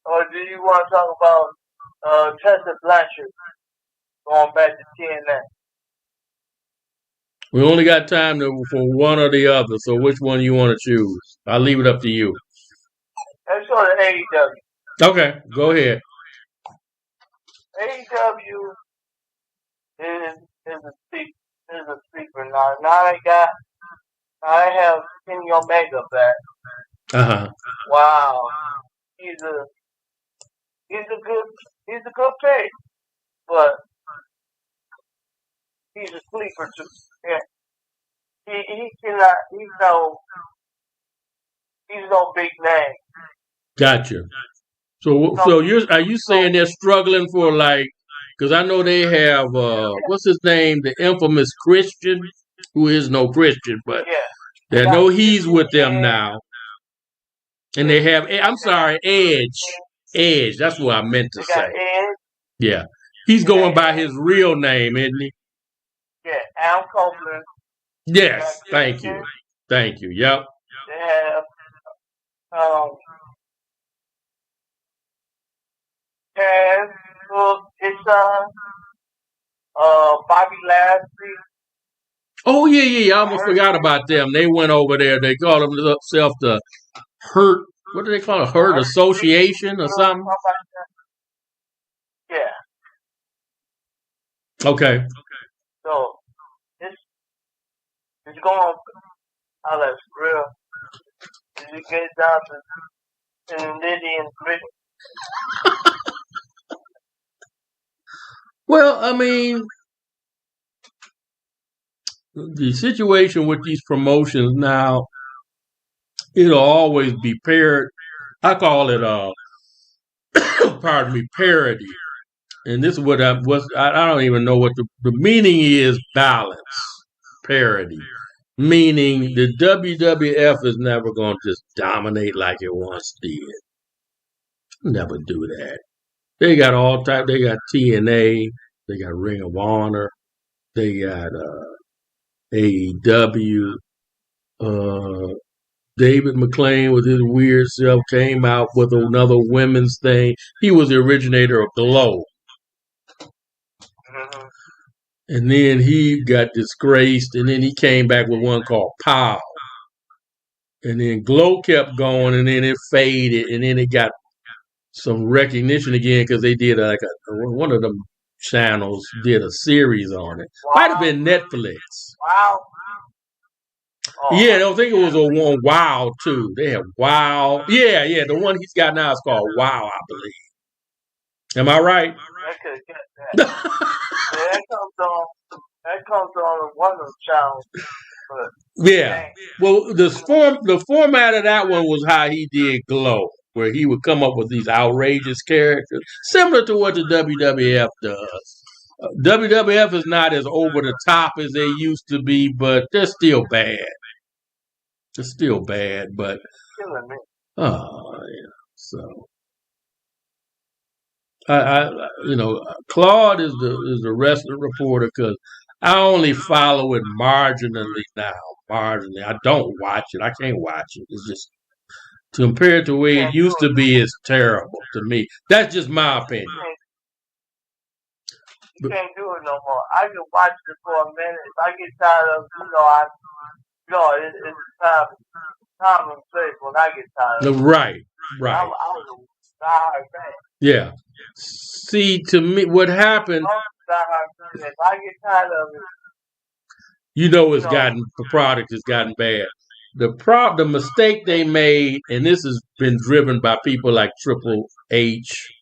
Or do you want to talk about Tessa Blanchard going back to TNA? We only got time for one or the other, so which one you want to choose? I'll leave it up to you. Let's go to AEW. Okay, go ahead. AEW is a sleeper now. I have Kenny Omega back. Wow, he's a good pick, but he's a sleeper too. Yeah. He's no big name. Gotcha. So are you saying they're struggling for because I know they have what's his name, the infamous Christian, who is no Christian, but they know he's with them now, and they have Edge. That's what I meant to say. Edge. Yeah, he's going by his real name, isn't he? Yeah, Al Copeland. Yes, thank you. Yep. They have Taz, his son, Bobby Lashley. Oh yeah. I almost forgot about them. They went over there. They call themselves the Hurt. What do they call it? Hurt Association or something? Yeah. Okay. So it's going. Oh, that's real. Did you get down to nitty and gritty? Well, I mean, the situation with these promotions now, it'll always be paired. I call it parody. And this is what I don't even know what the meaning is. Balance, parody, meaning the WWF is never going to just dominate like it once did. Never do that. They got all type. They got TNA. They got Ring of Honor. They got AEW. David McClain with his weird self came out with another women's thing. He was the originator of Glow. And then he got disgraced, and then he came back with one called Pow. And then Glow kept going, and then it faded, and then it got some recognition again because they did one of them channels did a series on it. Wow. Might have been Netflix. Wow. Oh. Yeah, I don't think it was a one Wow too. They have Wow. Yeah, the one he's got now is called Wow, I believe. Am I right? I could get that. Yeah, that comes on one of the channels. Yeah. Well, the format of that one was how he did Glow, where he would come up with these outrageous characters, similar to what the WWF does. WWF is not as over the top as they used to be, but they're still bad. It's still bad, but so Claude is the wrestling reporter because I only follow it marginally now. Marginally, I don't watch it. I can't watch it. It's just compared to the way it used to be, it's terrible to me. That's just my opinion. You can't do it no more. I can watch it for a minute. If I get tired of it, it's time and place when I get tired of it. Right. I was a diehard fan. Yeah. See, to me, what happened. If I get tired of it, the product has gotten bad. The mistake they made, and this has been driven by people like Triple H,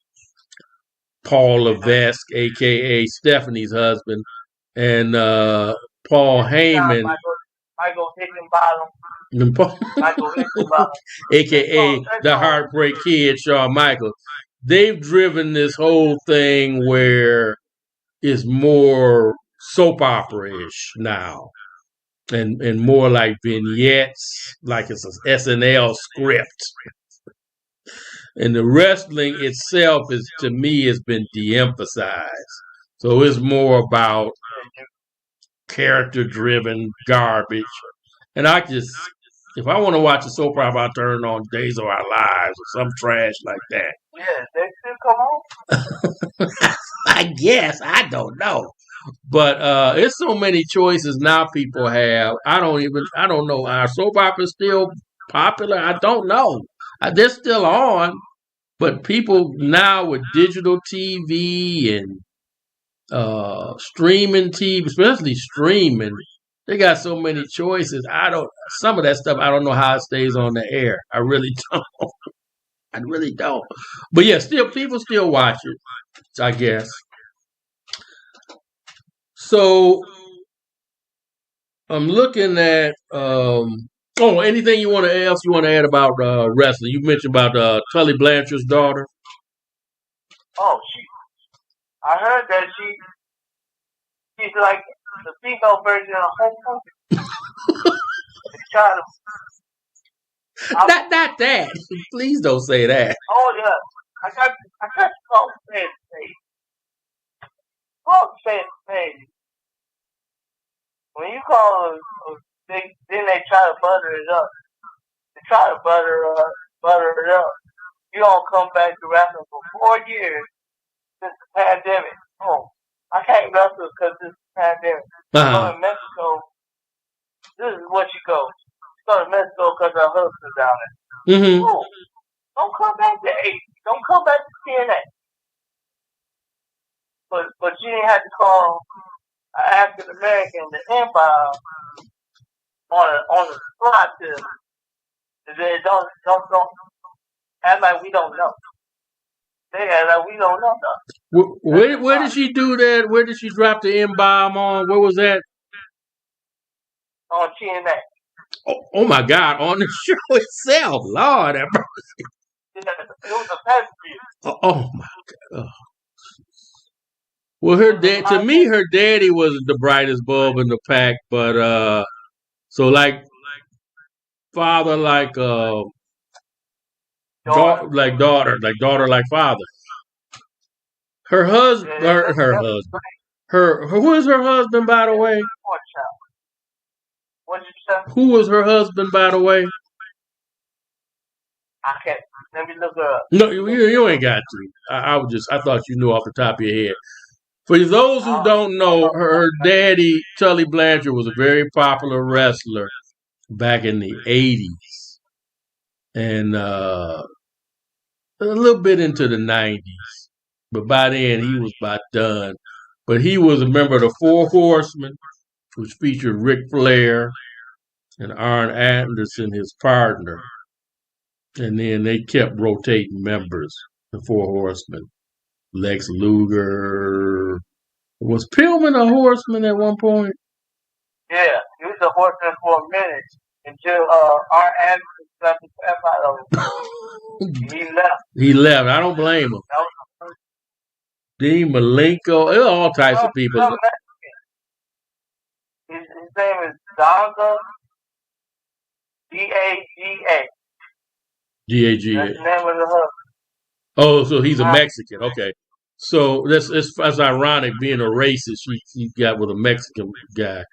Paul Levesque, a.k.a. Stephanie's husband, and Paul Heyman, Michael Hickenbottom, a.k.a. the Heartbreak Kid, Shawn Michaels. They've driven this whole thing where it's more soap opera-ish now. And more like vignettes, like it's an SNL script. And the wrestling itself to me has been de-emphasized. So it's more about character-driven garbage. And if I want to watch a soap opera, I turn on Days of Our Lives or some trash like that. Yeah, they still come on? I guess. I don't know. But it's so many choices now people have. I don't know. Are soap operas still popular? I don't know. They're still on, but people now with digital TV and streaming TV, especially streaming, they got so many choices. Some of that stuff, I don't know how it stays on the air. I really don't. I really don't. But yeah, people still watch it, I guess. So I'm looking at anything else you want to add about wrestling? You mentioned about Tully Blanchard's daughter. Oh, I heard that she's like the female version of Hulk Hogan. Not that. Please don't say that. Oh yeah, I got to call the fan page. Call the fan page. When you call then they try to butter it up. They try to butter it up. You don't come back to wrestling for 4 years since the pandemic. Oh, I can't wrestle because this is the pandemic. So in Mexico, this is what you go. You go to Mexico because her husband's down there. Mm-hmm. Oh, don't come back to A. Don't come back to TNA. But you didn't have to call an African American the inbound on the spot to don't act like we don't know. They act like we don't know nothing. Where did she do that? Where did she drop the M-bomb on? Where was that? On TNA. Oh my God! On the show itself, Lord have mercy. It was a pay-per-view. Oh my God! Oh. Well, to me, her daddy was the brightest bulb in the pack, but so like father, like daughter, like father. Her husband, her husband. Who is her husband, by the way? What did you say? Who was her husband, by the way? I can't. Let me look her up. No, you ain't got to. I thought you knew off the top of your head. For those who don't know, her daddy, Tully Blanchard, was a very popular wrestler back in the 80s and a little bit into the 90s. But by then, he was about done. But he was a member of the Four Horsemen, which featured Ric Flair and Arn Anderson, his partner. And then they kept rotating members, the Four Horsemen. Lex Luger. Was Pillman a horseman at one point? Yeah, he was a horseman for a minute until Arn Anderson slapped the crap out of him. He left. He left. I don't blame him. Dean Malenko, all types of people. His name is Daga. D-A-G-A. G-A-G-A. That's the name of the husband. Oh, so he's a Mexican. Okay. So that's ironic being a racist he got with a Mexican guy.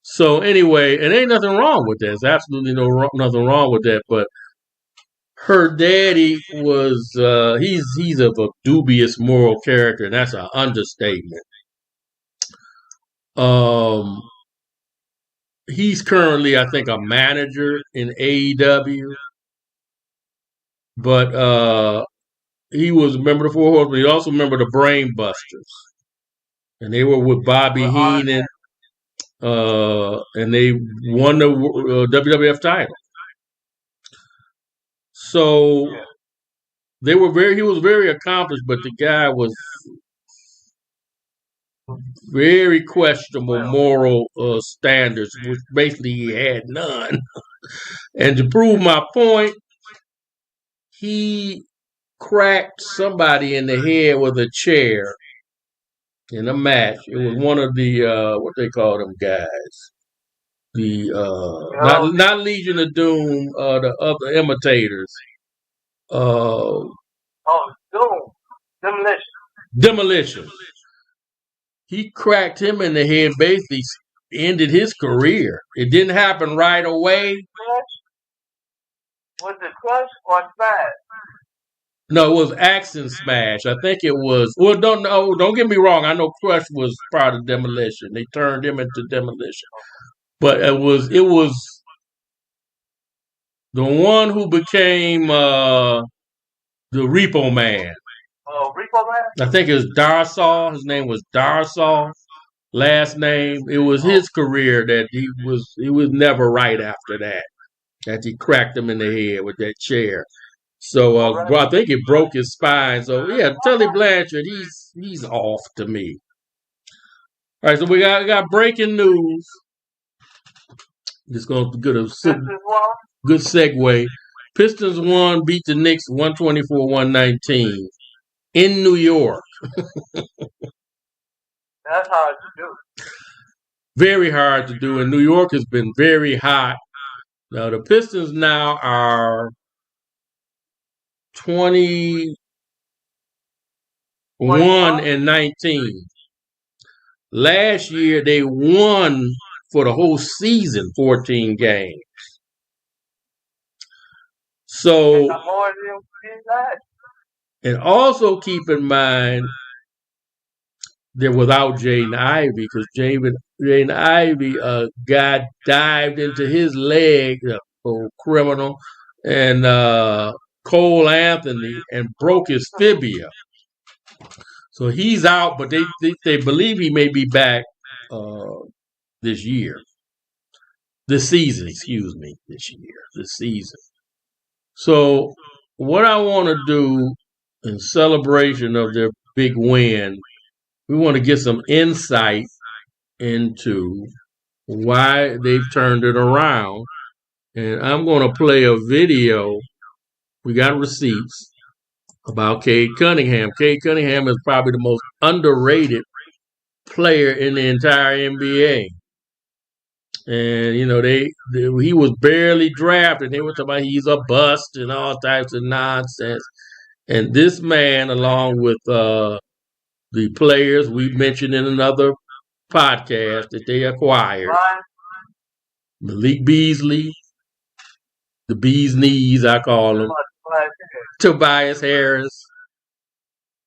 So anyway, and ain't nothing wrong with that. There's absolutely nothing wrong with that. But her daddy was he's of a dubious moral character, and that's an understatement. He's currently, I think, a manager in AEW, but he was a member of the Four Horsemen. He also a member of the Brain Busters, and they were with Bobby Heenan, and they won the WWF title. So he was very accomplished, but the guy was very questionable moral standards, which basically he had none. And to prove my point, he cracked somebody in the head with a chair in a match. It was one of the what they call them guys, the not Legion of Doom, the other imitators. Doom, Demolition. He cracked him in the head, basically ended his career. It didn't happen right away. Was it Crush or Smash? No, it was Axe and Smash. I think it was. Well, don't get me wrong. I know Crush was part of Demolition. They turned him into Demolition, but it was the one who became the Repo Man. Repo Man? I think it was Darsaw. His name was Darsaw. Last name. It was his career that he was never right after that. That he cracked him in the head with that chair. So I think it broke his spine. So yeah, Tully Blanchard, he's off to me. All right, so we got breaking news. Just going to get a good segue. Pistons won, beat the Knicks 124-119 in New York. That's hard to do. Very hard to do, and New York has been very hot. Now the Pistons now are 21-19. Last year they won for the whole season 14 games. So, and also keep in mind they're without Jaden Ivey because Jaden Ivey guy dived into his leg, criminal, and Cole Anthony, and broke his fibia. So he's out, but they believe he may be back this season. So what I want to do in celebration of their big win, we want to get some insight into why they've turned it around. And I'm going to play a video. We got receipts about Cade Cunningham. Cade Cunningham is probably the most underrated player in the entire NBA. And, you know, he was barely drafted. They were talking about he's a bust and all types of nonsense. And this man, along with the players we mentioned in another podcast that they acquired, Malik Beasley, the bee's knees, I call him, Tobias Harris,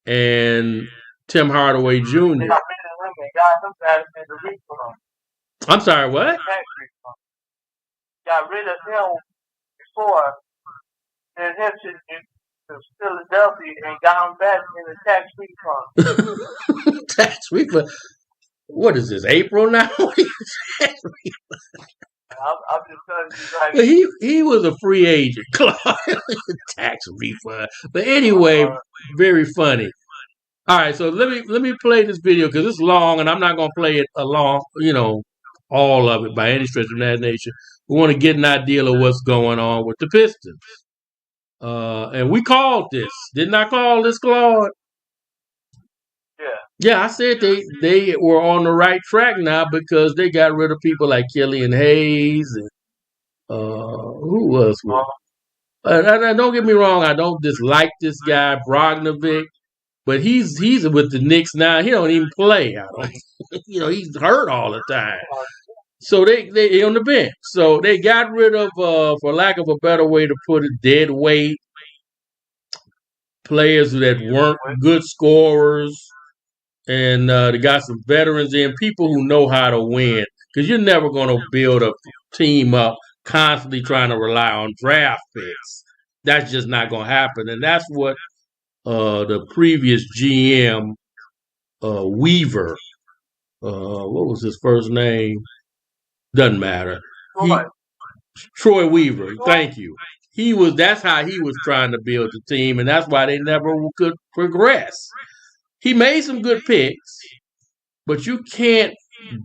and Tim Hardaway Jr. I'm sorry, what? Got rid of him before, and him to Philadelphia and got him back in the tax refund. Tax refund? What is this, April now? I'm just telling you, like, he was a free agent, tax refund. But anyway, very funny. All right, so let me play this video because it's long, and I'm not gonna play it along, all of it by any stretch of the imagination. We want to get an idea of what's going on with the Pistons. And we called this. Didn't I call this, Claude? Yeah, I said they were on the right track now because they got rid of people like Killian Hayes and who was with? Don't get me wrong, I don't dislike this guy Brogdanovic, but he's with the Knicks now. He don't even play. He's hurt all the time. So they on the bench. So they got rid of, for lack of a better way to put it, dead weight players that weren't good scorers. And they got some veterans in, people who know how to win. Because you're never going to build a team up constantly trying to rely on draft picks. That's just not going to happen. And that's what the previous GM, Weaver, what was his first name? Doesn't matter. Troy Weaver. Thank you. That's how he was trying to build the team, and that's why they never could progress. He made some good picks, but you can't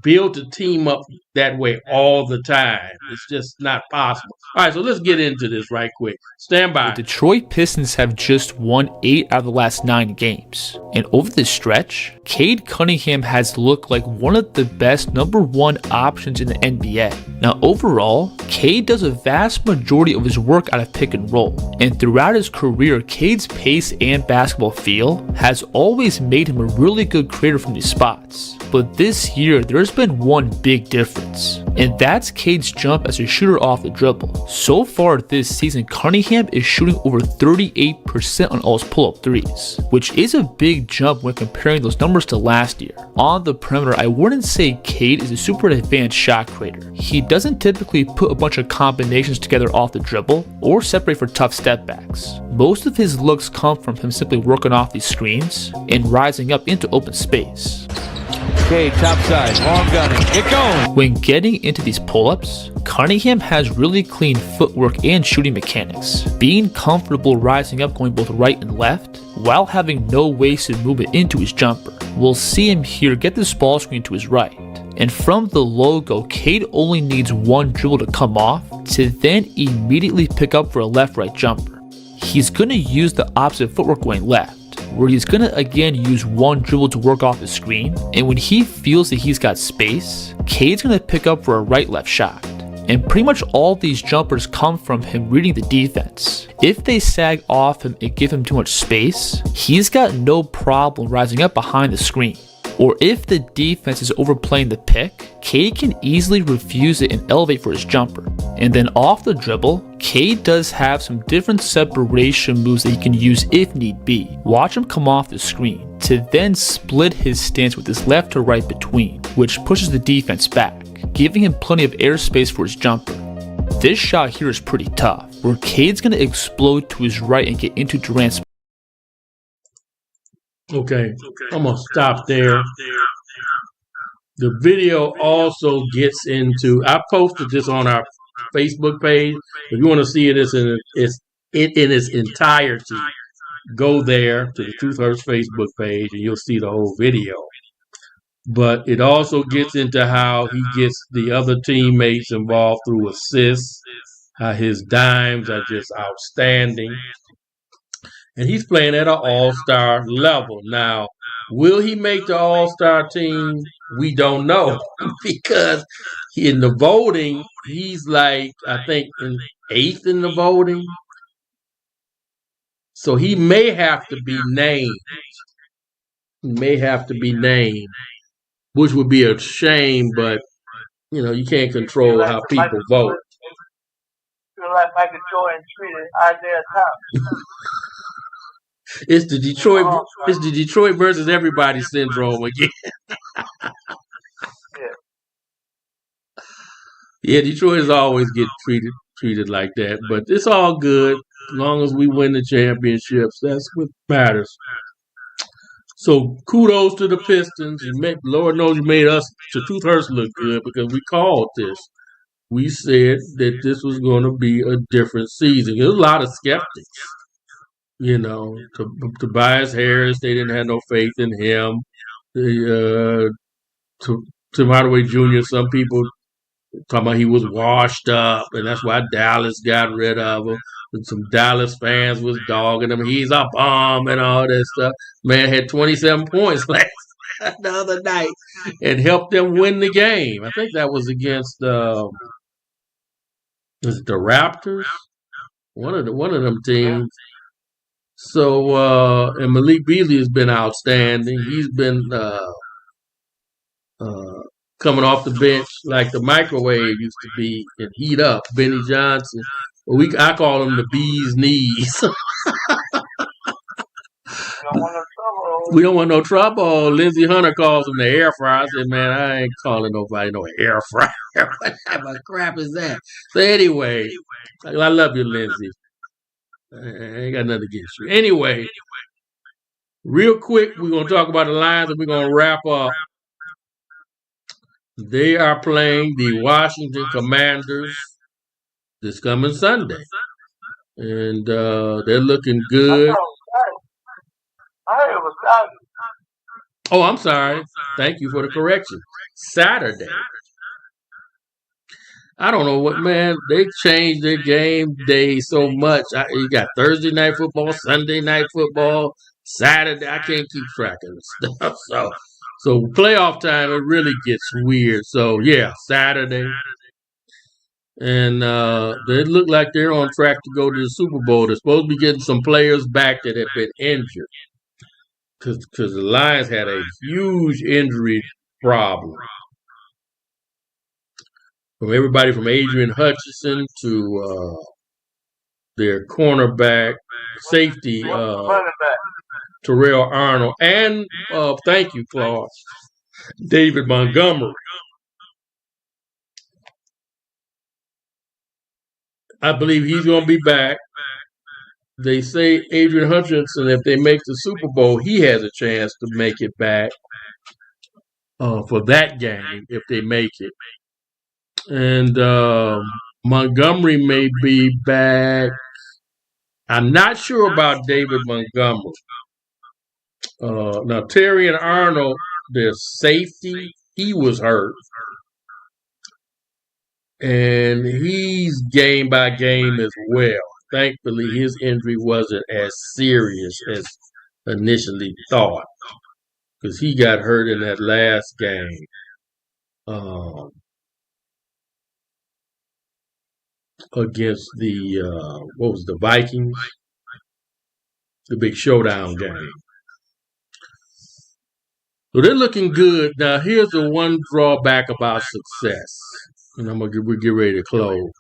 build a team up that way all the time. It's just not possible. All right, so let's get into this right quick. Stand by. The Detroit Pistons have just won 8 out of the last 9 games. And over this stretch, Cade Cunningham has looked like one of the best number 1 options in the NBA. Now overall, Cade does a vast majority of his work out of pick and roll. And throughout his career, Cade's pace and basketball feel has always made him a really good creator from these spots. But this year, there's been one big difference, and that's Cade's jump as a shooter off the dribble. So far this season, Cunningham is shooting over 38% on all his pull-up threes, which is a big jump when comparing those numbers to last year. On the perimeter, I wouldn't say Cade is a super advanced shot creator. He doesn't typically put a bunch of combinations together off the dribble or separate for tough step backs. Most of his looks come from him simply working off these screens and rising up into open space. Cade, top side, long gunning, get going. When getting into these pull-ups, Cunningham has really clean footwork and shooting mechanics, being comfortable rising up going both right and left, while having no wasted movement into his jumper. We'll see him here get this ball screen to his right. And from the logo, Cade only needs one dribble to come off to then immediately pick up for a left-right jumper. He's going to use the opposite footwork going left, where he's going to again use one dribble to work off the screen, and when he feels that he's got space, Cade's going to pick up for a right-left shot. And pretty much all these jumpers come from him reading the defense. If they sag off him and give him too much space, he's got no problem rising up behind the screen. Or if the defense is overplaying the pick, Cade can easily refuse it and elevate for his jumper. And then off the dribble, Cade does have some different separation moves that he can use if need be. Watch him come off the screen to then split his stance with his left to right between, which pushes the defense back, giving him plenty of airspace for his jumper. This shot here is pretty tough, where Cade's going to explode to his right and get into Durant's. Okay, I'm going to stop there. The video also gets into, I posted this on our Facebook page. If you want to see it in its entirety, go there to the Truth Hurts Facebook page and you'll see the whole video. But it also gets into how he gets the other teammates involved through assists, how his dimes are just outstanding. And he's playing at an all-star level. Now, will he make the all-star team? We don't know. Because in the voting, he's like, I think, in 8th in the voting. So he may have to be named. Which would be a shame, but, you can't control how people vote. Feel like Michael Jordan treated Isaiah Thomas. It's the Detroit versus everybody syndrome again. Yeah, Detroit is always get treated like that, but it's all good as long as we win the championships. That's what matters. So kudos to the Pistons. Lord knows you made us to Toothurst look good because we called this. We said that this was going to be a different season. There's a lot of skeptics. You know, Tobias Harris, they didn't have no faith in him. Tim Hardaway Jr., some people talking about he was washed up, and that's why Dallas got rid of him. And some Dallas fans was dogging him. He's a bum and all that stuff. Man had 27 points the other night and helped them win the game. I think that was against the Raptors, one of them teams. So and Malik Beasley has been outstanding. He's been coming off the bench like the microwave used to be and heat up. Benny Johnson. I call him the bee's knees. We don't want no trouble. Lindsey Hunter calls him the air fryer. I said, man, I ain't calling nobody no air fryer. What type of crap is that? So anyway, I love you, Lindsey. I ain't got nothing against you. Anyway, real quick, we're going to talk about the Lions and we're going to wrap up. They are playing the Washington Commanders this coming Sunday. And they're looking good. I heard it was Saturday. Oh, I'm sorry. Thank you for the correction. Saturday. I don't know what, man. They changed their game day so much. You got Thursday night football, Sunday night football, Saturday. I can't keep track of this stuff. So playoff time, it really gets weird. So, yeah, Saturday. And they look like they're on track to go to the Super Bowl. They're supposed to be getting some players back that have been injured. Because the Lions had a huge injury problem. From everybody from Adrian Hutchinson to their cornerback, safety, Terrell Arnold, and thank you, Claude, David Montgomery. I believe he's going to be back. They say Adrian Hutchinson, if they make the Super Bowl, he has a chance to make it back for that game if they make it. And Montgomery may be back. I'm not sure about David Montgomery. Now, Terry and Arnold, their safety, he was hurt. And he's game by game as well. Thankfully, his injury wasn't as serious as initially thought because he got hurt in that last game. Against the Vikings? The big showdown game. So they're looking good. Now, here's the one drawback about success. And we'll get ready to close.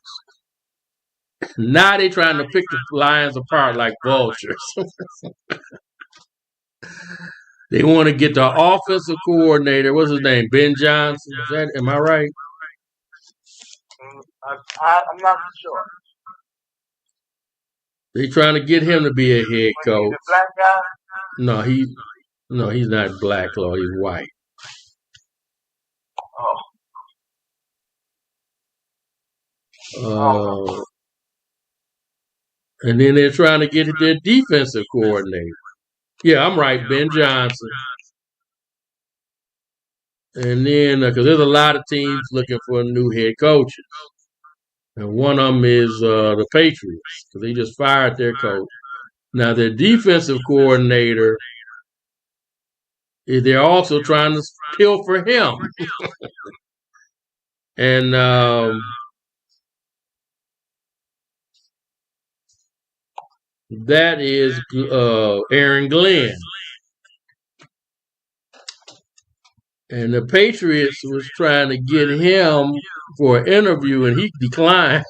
Now they're trying to pick the Lions apart like vultures. They want to get the offensive coordinator. What's his name? Ben Johnson. Am I right? I'm not sure. They're trying to get him to be a head coach. The black guy? No, he's not black, Claude. He's white. And then they're trying to get their defensive coordinator. Yeah, I'm right, Ben Johnson. And then, because there's a lot of teams looking for new head coaches. And one of them is the Patriots, because they just fired their coach. Now, their defensive coordinator, they're also trying to pilfer him. And that is Aaron Glenn. And the Patriots was trying to get him for an interview, and he declined.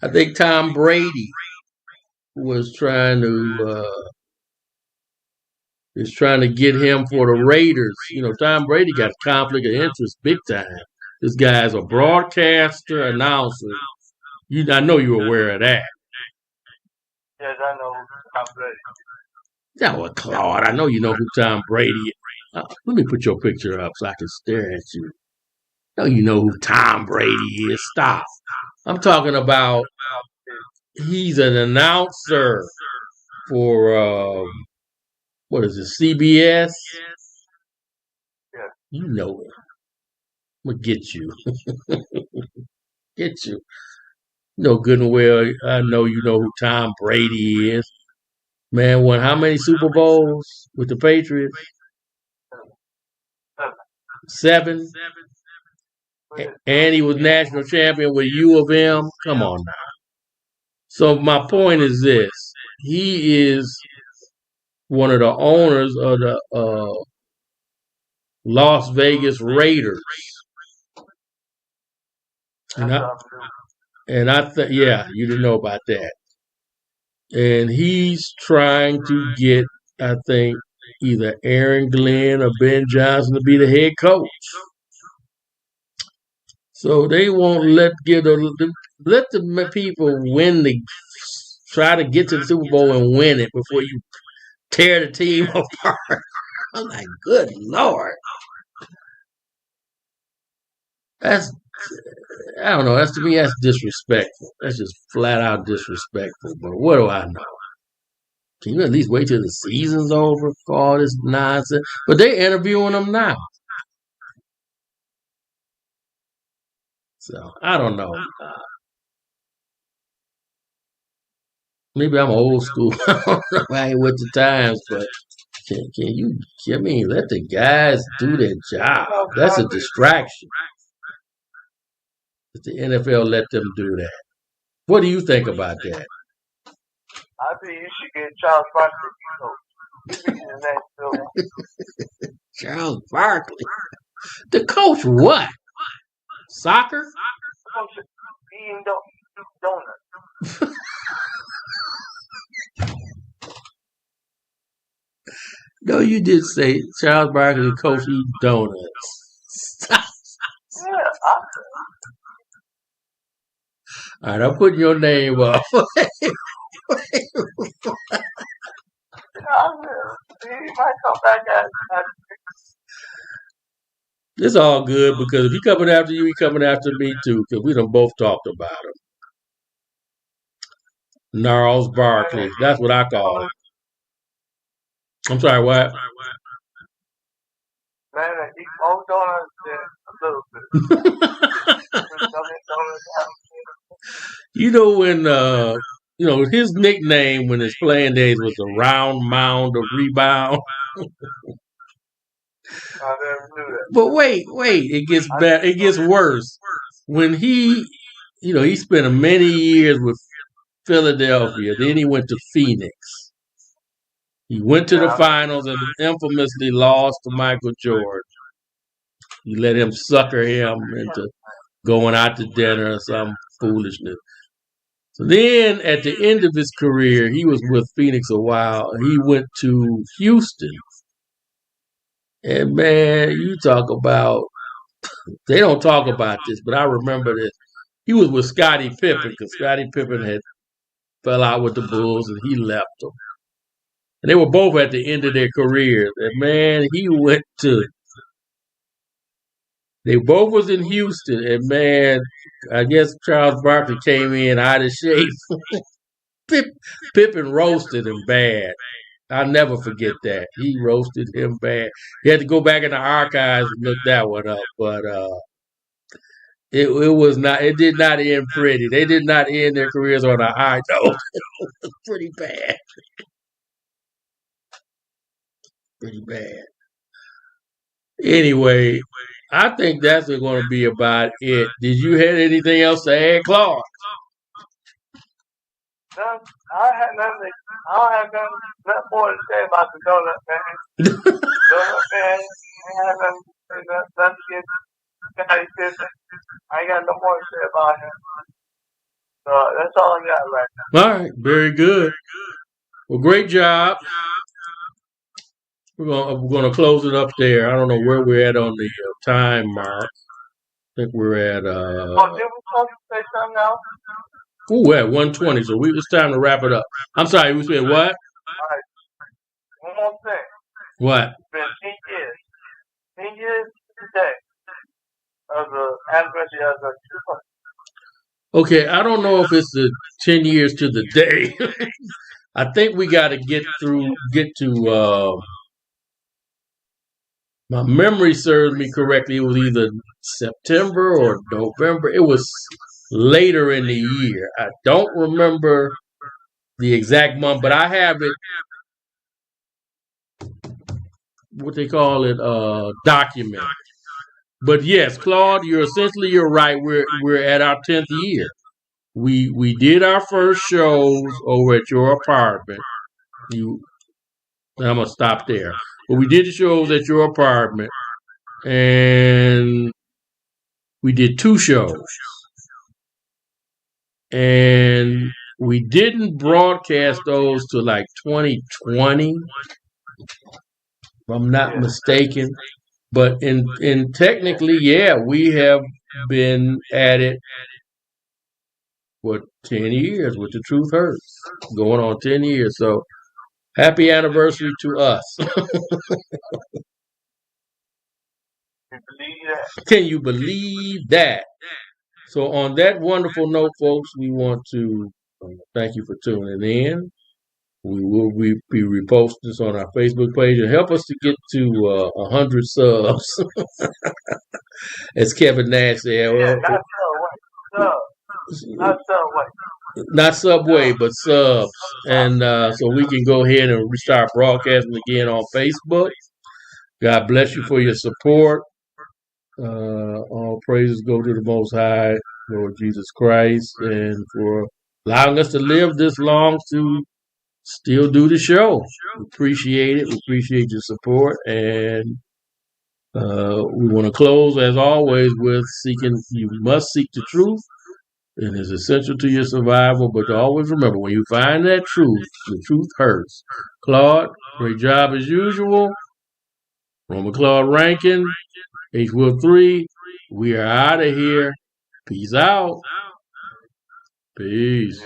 I think Tom Brady was trying to get him for the Raiders. Tom Brady got a conflict of interest big time. This guy's a broadcaster, announcer. I know you're aware of that. Yes, I know Tom Brady. Yeah, well, Claude, I know you know who Tom Brady is. Let me put your picture up so I can stare at you. I know you know who Tom Brady is. Stop. I'm talking about he's an announcer for, what is it, CBS? Yeah. You know it. I'm going to get you. Get you. No good and well, I know you know who Tom Brady is. Man won how many Super Bowls with the Patriots? 7. And he was national champion with U of M. Come on now. So my point is this. He is one of the owners of the Las Vegas Raiders. And I think, yeah, you didn't know about that. And he's trying to get, I think, either Aaron Glenn or Ben Johnson to be the head coach. So they won't let the people try to get to the Super Bowl and win it before you tear the team apart. I'm like, good Lord. I don't know. To me, that's disrespectful. That's just flat out disrespectful. But what do I know? Can you at least wait till the season's over for all this nonsense? But they're interviewing them now. So, I don't know. Maybe I'm old school. I ain't with the times, but can you, let the guys do their job. That's a distraction. If the NFL let them do that. What do you think about that? I think you should get Charles Barkley to coach. Charles Barkley? The coach what? Soccer? Coach eating donuts. No, you did say Charles Barkley coach eating donuts. Yeah, All right, I'm putting your name up. He might come back at It's all good because if he coming after you, he coming after me too, because we done both talked about him. Gnarls Barkley. That's what I call him. I'm sorry, what? Man, eat more donuts than a little bit. You know when his nickname when his playing days was the round mound of rebound. I never knew that. But wait, it gets better. It gets worse. When he spent many years with Philadelphia. Then he went to Phoenix. He went to the finals and infamously lost to Michael Jordan. He let him sucker him into going out to dinner or some foolishness. So then at the end of his career, he was with Phoenix a while. He went to Houston. And man, you talk about, they don't talk about this, but I remember this. He was with Scottie Pippen because Scottie Pippen had fell out with the Bulls and he left them. And they were both at the end of their careers. And man, they both was in Houston. And man, I guess Charles Barkley came in out of shape. Pippen roasted him bad. I'll never forget that. He roasted him bad. He had to go back in the archives and look that one up. But it did not end pretty. They did not end their careers on a high note. It was pretty bad. Pretty bad. Anyway, I think that's going to be about it. Did you have anything else to add, Claude? No, I don't have nothing more to say about the donut man. Donut man, I have nothing to get. I ain't got no more to say about him. So that's all I got right now. All right, very good. Well, great job. We're gonna close it up there. I don't know where we're at on the time mark. I think we're at did we supposed to say something else? we're at 1:20, so it's time to wrap it up. I'm sorry, we said what? All right. One more thing. What? It's been 10 years. 10 years today of the anniversary of the Okay, I don't know if it's the 10 years to the day. I think we got to get to. My memory serves me correctly. It was either September or November. It was later in the year. I don't remember the exact month, but I have it. What they call it, documented. But yes, Claude, you're right. We're at our 10th year. We did our first shows over at your apartment. I'm gonna stop there. But we did the shows at your apartment, and we did 2 shows, and we didn't broadcast those till like 2020, if I'm not mistaken. But in technically, yeah, we have been at it for 10 years with The Truth Hurts, going on 10 years. So happy anniversary to us. Can you believe that? So on that wonderful note, folks, we want to thank you for tuning in. We will be reposting this on our Facebook page and help us to get to 100 subs. As Kevin Nash said. Yeah, not Subway, but subs. And so we can go ahead and restart broadcasting again on Facebook. God bless you for your support. All praises go to the Most High, Lord Jesus Christ, and for allowing us to live this long to still do the show. We appreciate it. We appreciate your support. And we want to close, as always, with you must seek the truth. It is essential to your survival, but always remember, when you find that truth, the truth hurts. Claude, great job as usual. Roman Claude Rankin, H. Will 3. We are out of here. Peace out. Peace.